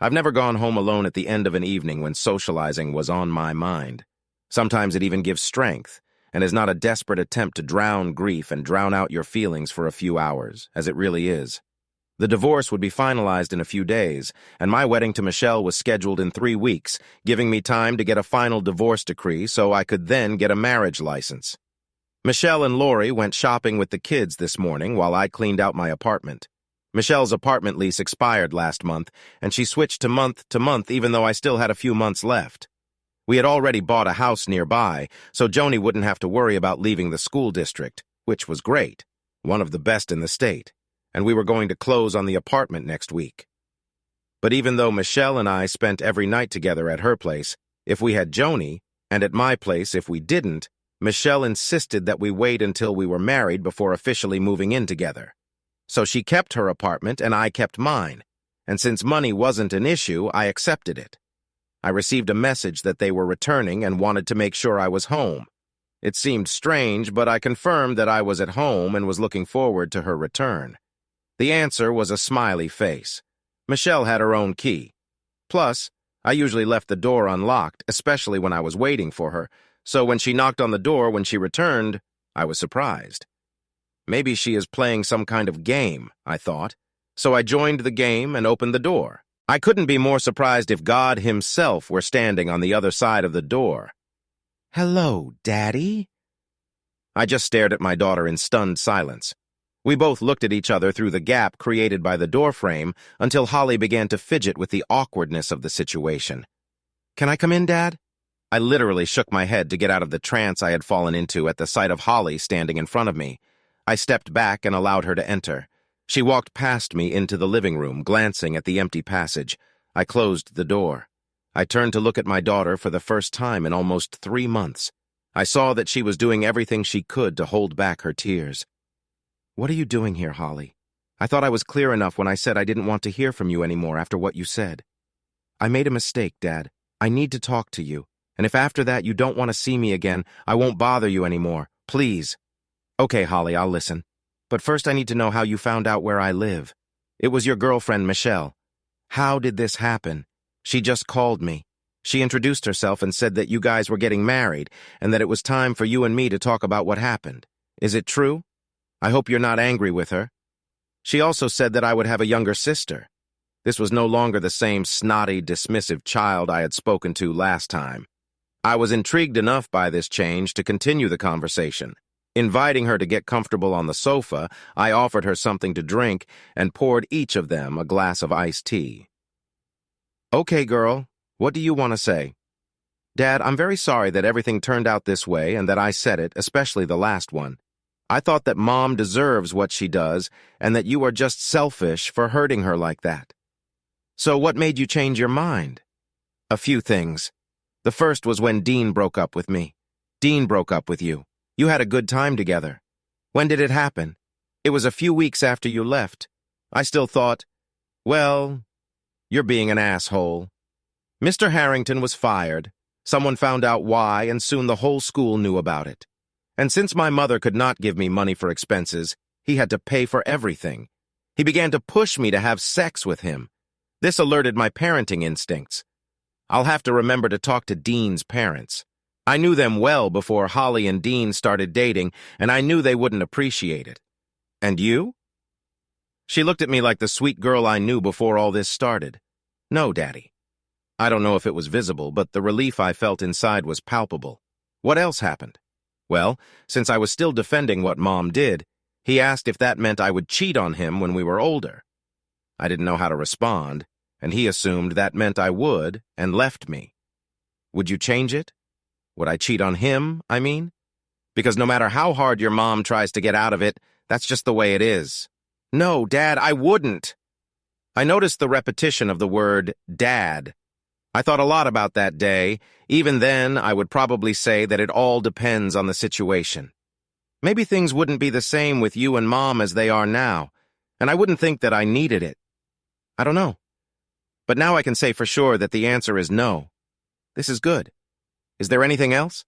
I've never gone home alone at the end of an evening when socializing was on my mind. Sometimes it even gives strength, and is not a desperate attempt to drown grief and drown out your feelings for a few hours, as it really is. The divorce would be finalized in a few days, and my wedding to Michelle was scheduled in 3 weeks, giving me time to get a final divorce decree so I could then get a marriage license. Michelle and Lori went shopping with the kids this morning while I cleaned out my apartment. Michelle's apartment lease expired last month, and she switched to month even though I still had a few months left. We had already bought a house nearby, so Joni wouldn't have to worry about leaving the school district, which was great, one of the best in the state, and we were going to close on the apartment next week. But even though Michelle and I spent every night together at her place, if we had Joni, and at my place if we didn't, Michelle insisted that we wait until we were married before officially moving in together. So she kept her apartment and I kept mine, and since money wasn't an issue, I accepted it. I received a message that they were returning and wanted to make sure I was home. It seemed strange, but I confirmed that I was at home and was looking forward to her return. The answer was a smiley face. Michelle had her own key. Plus, I usually left the door unlocked, especially when I was waiting for her, so when she knocked on the door when she returned, I was surprised. Maybe she is playing some kind of game, I thought, so I joined the game and opened the door. I couldn't be more surprised if God himself were standing on the other side of the door. "Hello, Daddy?" I just stared at my daughter in stunned silence. We both looked at each other through the gap created by the doorframe until Holly began to fidget with the awkwardness of the situation. "Can I come in, Dad?" I literally shook my head to get out of the trance I had fallen into at the sight of Holly standing in front of me. I stepped back and allowed her to enter. She walked past me into the living room, glancing at the empty passage. I closed the door. I turned to look at my daughter for the first time in almost 3 months. I saw that she was doing everything she could to hold back her tears. "What are you doing here, Holly? I thought I was clear enough when I said I didn't want to hear from you anymore after what you said." "I made a mistake, Dad. I need to talk to you. And if after that you don't want to see me again, I won't bother you anymore. Please." "Okay, Holly, I'll listen. But first I need to know how you found out where I live. It was your girlfriend, Michelle. How did this happen? She just called me. She introduced herself and said that you guys were getting married and that it was time for you and me to talk about what happened. Is it true? I hope you're not angry with her." She also said that I would have a younger sister. This was no longer the same snotty, dismissive child I had spoken to last time. I was intrigued enough by this change to continue the conversation. Inviting her to get comfortable on the sofa, I offered her something to drink and poured each of them a glass of iced tea. "Okay, girl, what do you want to say?" "Dad, I'm very sorry that everything turned out this way and that I said it, especially the last one. I thought that Mom deserves what she does and that you are just selfish for hurting her like that." "So what made you change your mind?" "A few things. The first was when Dean broke up with me. Dean broke up with you. You had a good time together. When did it happen?" "It was a few weeks after you left. I still thought, well, you're being an asshole." Mr. Harrington was fired. Someone found out why, and soon the whole school knew about it. And since my mother could not give me money for expenses, he had to pay for everything. He began to push me to have sex with him. This alerted my parenting instincts. I'll have to remember to talk to Dean's parents. I knew them well before Holly and Dean started dating, and I knew they wouldn't appreciate it. "And you?" She looked at me like the sweet girl I knew before all this started. "No, Daddy." I don't know if it was visible, but the relief I felt inside was palpable. "What else happened?" "Well, since I was still defending what Mom did, he asked if that meant I would cheat on him when we were older. I didn't know how to respond, and he assumed that meant I would, and left me. Would you change it? Would I cheat on him, I mean? Because no matter how hard your mom tries to get out of it, that's just the way it is." "No, Dad, I wouldn't." I noticed the repetition of the word dad. I thought a lot about that day. Even then, I would probably say that it all depends on the situation. Maybe things wouldn't be the same with you and Mom as they are now, and I wouldn't think that I needed it. I don't know. But now I can say for sure that the answer is no. This is good. Is there anything else?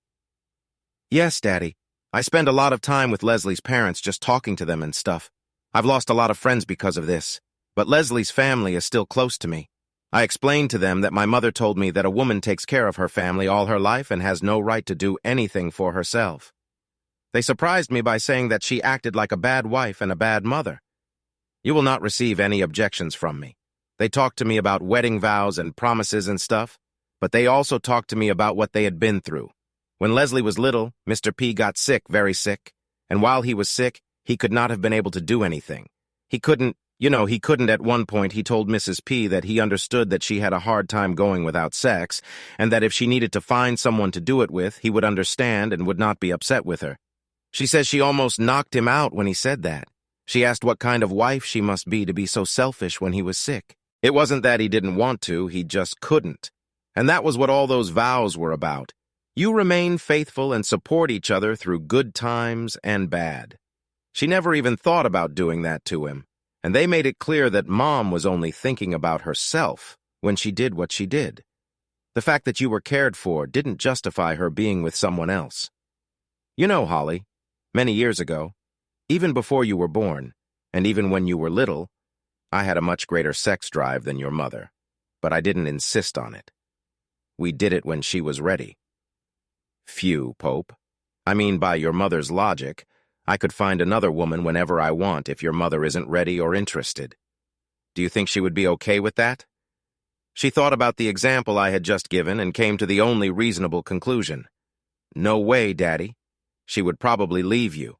"Yes, Daddy. I spend a lot of time with Leslie's parents just talking to them and stuff. I've lost a lot of friends because of this, but Leslie's family is still close to me. I explained to them that my mother told me that a woman takes care of her family all her life and has no right to do anything for herself. They surprised me by saying that she acted like a bad wife and a bad mother. You will not receive any objections from me. They talked to me about wedding vows and promises and stuff, but they also talked to me about what they had been through. When Leslie was little, Mr. P got sick, very sick, and while he was sick, he could not have been able to do anything. He couldn't, You know, he couldn't. At one point, he told Mrs. P that he understood that she had a hard time going without sex, and that if she needed to find someone to do it with, he would understand and would not be upset with her. She says she almost knocked him out when he said that. She asked what kind of wife she must be to be so selfish when he was sick. It wasn't that he didn't want to, he just couldn't. And that was what all those vows were about. You remain faithful and support each other through good times and bad. She never even thought about doing that to him, and they made it clear that Mom was only thinking about herself when she did what she did. The fact that you were cared for didn't justify her being with someone else. You know, Holly, many years ago, even before you were born, and even when you were little, I had a much greater sex drive than your mother, but I didn't insist on it. We did it when she was ready. Phew, Pope. I mean, by your mother's logic, I could find another woman whenever I want if your mother isn't ready or interested. Do you think she would be okay with that? She thought about the example I had just given and came to the only reasonable conclusion. No way, Daddy. She would probably leave you,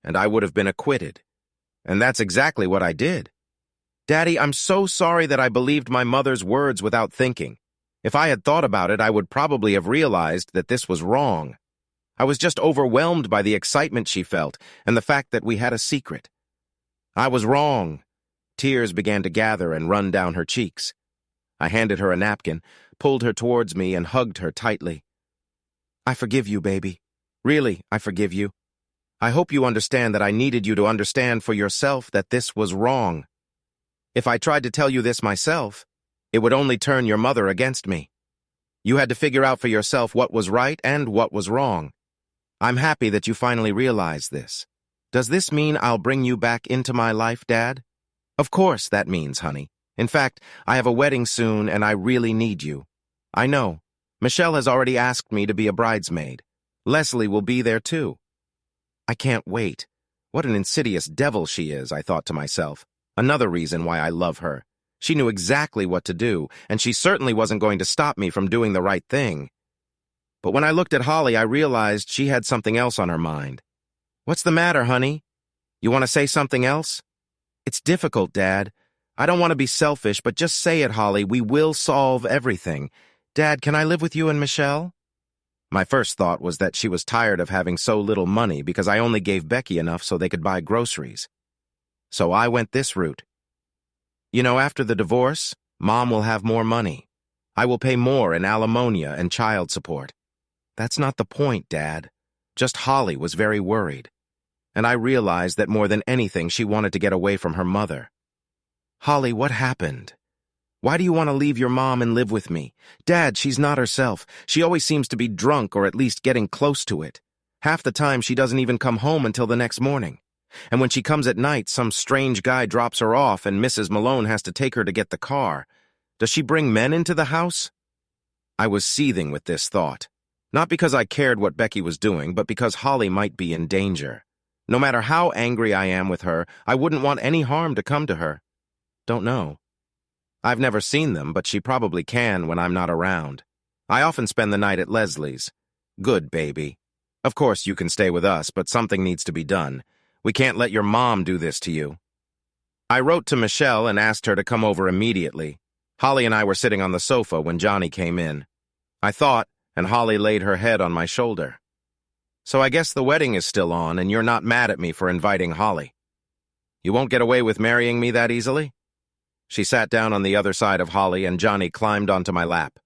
and I would have been acquitted. And that's exactly what I did. Daddy, I'm so sorry that I believed my mother's words without thinking. If I had thought about it, I would probably have realized that this was wrong. I was just overwhelmed by the excitement she felt and the fact that we had a secret. I was wrong. Tears began to gather and run down her cheeks. I handed her a napkin, pulled her towards me, and hugged her tightly. I forgive you, baby. Really, I forgive you. I hope you understand that I needed you to understand for yourself that this was wrong. If I tried to tell you this myself, it would only turn your mother against me. You had to figure out for yourself what was right and what was wrong. I'm happy that you finally realized this. Does this mean I'll bring you back into my life, Dad? Of course that means, honey. In fact, I have a wedding soon and I really need you. I know. Michelle has already asked me to be a bridesmaid. Leslie will be there too. I can't wait. What an insidious devil she is, I thought to myself. Another reason why I love her. She knew exactly what to do, and she certainly wasn't going to stop me from doing the right thing. But when I looked at Holly, I realized she had something else on her mind. What's the matter, honey? You want to say something else? It's difficult, Dad. I don't want to be selfish, but just say it, Holly. We will solve everything. Dad, can I live with you and Michelle? My first thought was that she was tired of having so little money because I only gave Becky enough so they could buy groceries. So I went this route. You know, after the divorce, Mom will have more money. I will pay more in alimony and child support. That's not the point, Dad. Just Holly was very worried. And I realized that more than anything, she wanted to get away from her mother. Holly, what happened? Why do you want to leave your mom and live with me? Dad, she's not herself. She always seems to be drunk or at least getting close to it. Half the time, she doesn't even come home until the next morning. And when she comes at night, some strange guy drops her off and Mrs. Malone has to take her to get the car. Does she bring men into the house? I was seething with this thought. Not because I cared what Becky was doing, but because Holly might be in danger. No matter how angry I am with her, I wouldn't want any harm to come to her. Don't know. I've never seen them, but she probably can when I'm not around. I often spend the night at Leslie's. Good baby. Of course you can stay with us, but something needs to be done. We can't let your mom do this to you. I wrote to Michelle and asked her to come over immediately. Holly and I were sitting on the sofa when Johnny came in. I thought, and Holly laid her head on my shoulder. So I guess the wedding is still on, and you're not mad at me for inviting Holly. You won't get away with marrying me that easily? She sat down on the other side of Holly, and Johnny climbed onto my lap.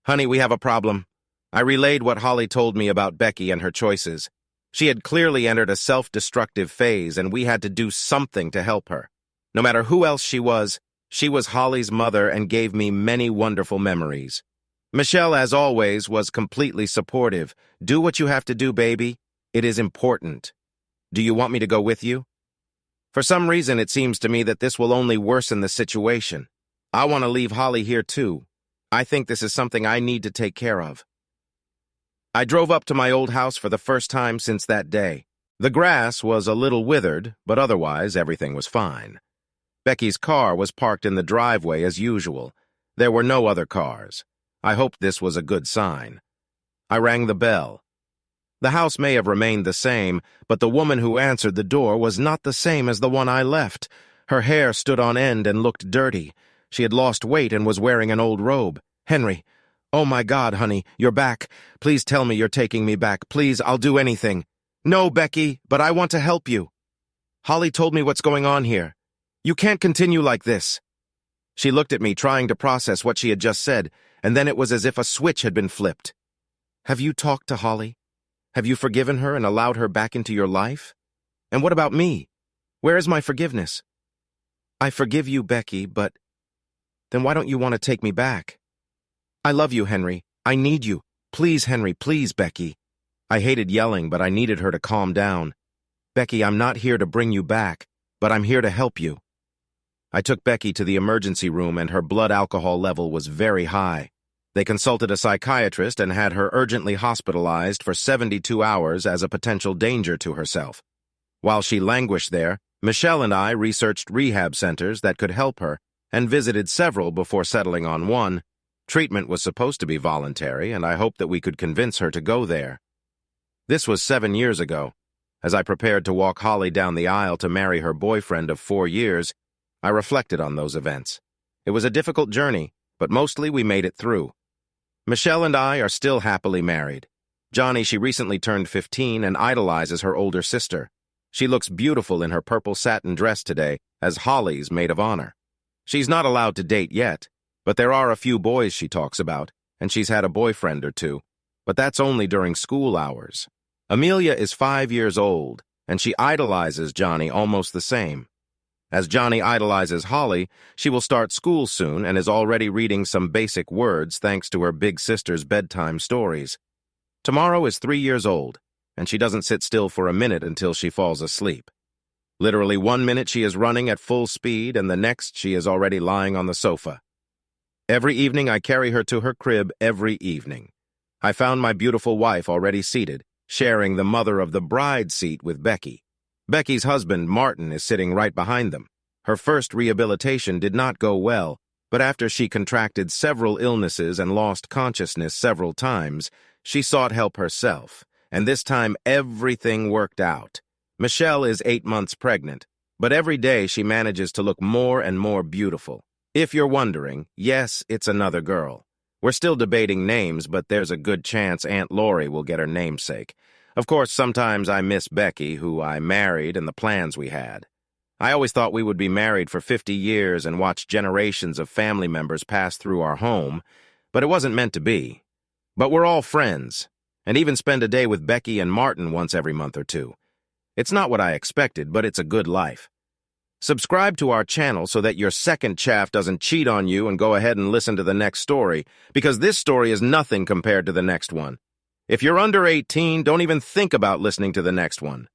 Honey, we have a problem. I relayed what Holly told me about Becky and her choices. She had clearly entered a self-destructive phase, and we had to do something to help her. No matter who else she was Holly's mother and gave me many wonderful memories. Michelle, as always, was completely supportive. Do what you have to do, baby. It is important. Do you want me to go with you? For some reason, it seems to me that this will only worsen the situation. I want to leave Holly here, too. I think this is something I need to take care of. I drove up to my old house for the first time since that day. The grass was a little withered, but otherwise everything was fine. Becky's car was parked in the driveway as usual. There were no other cars. I hoped this was a good sign. I rang the bell. The house may have remained the same, but the woman who answered the door was not the same as the one I left. Her hair stood on end and looked dirty. She had lost weight and was wearing an old robe. "Henry, oh my God, honey, you're back. Please tell me you're taking me back. Please, I'll do anything." "No, Becky, but I want to help you. Holly told me what's going on here. You can't continue like this." She looked at me, trying to process what she had just said, and then it was as if a switch had been flipped. "Have you talked to Holly? Have you forgiven her and allowed her back into your life? And what about me? Where is my forgiveness?" "I forgive you, Becky, but then why don't you want to take me back?" "I love you, Henry. I need you. Please, Henry, please, Becky." I hated yelling, but I needed her to calm down. "Becky, I'm not here to bring you back, but I'm here to help you." I took Becky to the emergency room, and her blood alcohol level was very high. They consulted a psychiatrist and had her urgently hospitalized for 72 hours as a potential danger to herself. While she languished there, Michelle and I researched rehab centers that could help her and visited several before settling on one. Treatment was supposed to be voluntary, and I hoped that we could convince her to go there. This was 7 years ago. As I prepared to walk Holly down the aisle to marry her boyfriend of 4 years, I reflected on those events. It was a difficult journey, but mostly we made it through. Michelle and I are still happily married. Johnny, she recently turned 15 and idolizes her older sister. She looks beautiful in her purple satin dress today as Holly's maid of honor. She's not allowed to date yet, but there are a few boys she talks about, and she's had a boyfriend or two, but that's only during school hours. Amelia is 5 years old, and she idolizes Johnny almost the same. As Johnny idolizes Holly, she will start school soon and is already reading some basic words thanks to her big sister's bedtime stories. Tomorrow is 3 years old, and she doesn't sit still for a minute until she falls asleep. Literally 1 minute she is running at full speed, and the next she is already lying on the sofa. Every evening I carry her to her crib every evening. I found my beautiful wife already seated, sharing the mother of the bride seat with Becky. Becky's husband, Martin, is sitting right behind them. Her first rehabilitation did not go well, but after she contracted several illnesses and lost consciousness several times, she sought help herself, and this time everything worked out. Michelle is 8 months pregnant, but every day she manages to look more and more beautiful. If you're wondering, yes, it's another girl. We're still debating names, but there's a good chance Aunt Lori will get her namesake. Of course, sometimes I miss Becky, who I married, and the plans we had. I always thought we would be married for 50 years and watch generations of family members pass through our home, but it wasn't meant to be. But we're all friends, and even spend a day with Becky and Martin once every month or two. It's not what I expected, but it's a good life. Subscribe to our channel so that your second chaff doesn't cheat on you, and go ahead and listen to the next story, because this story is nothing compared to the next one. If you're under 18, don't even think about listening to the next one.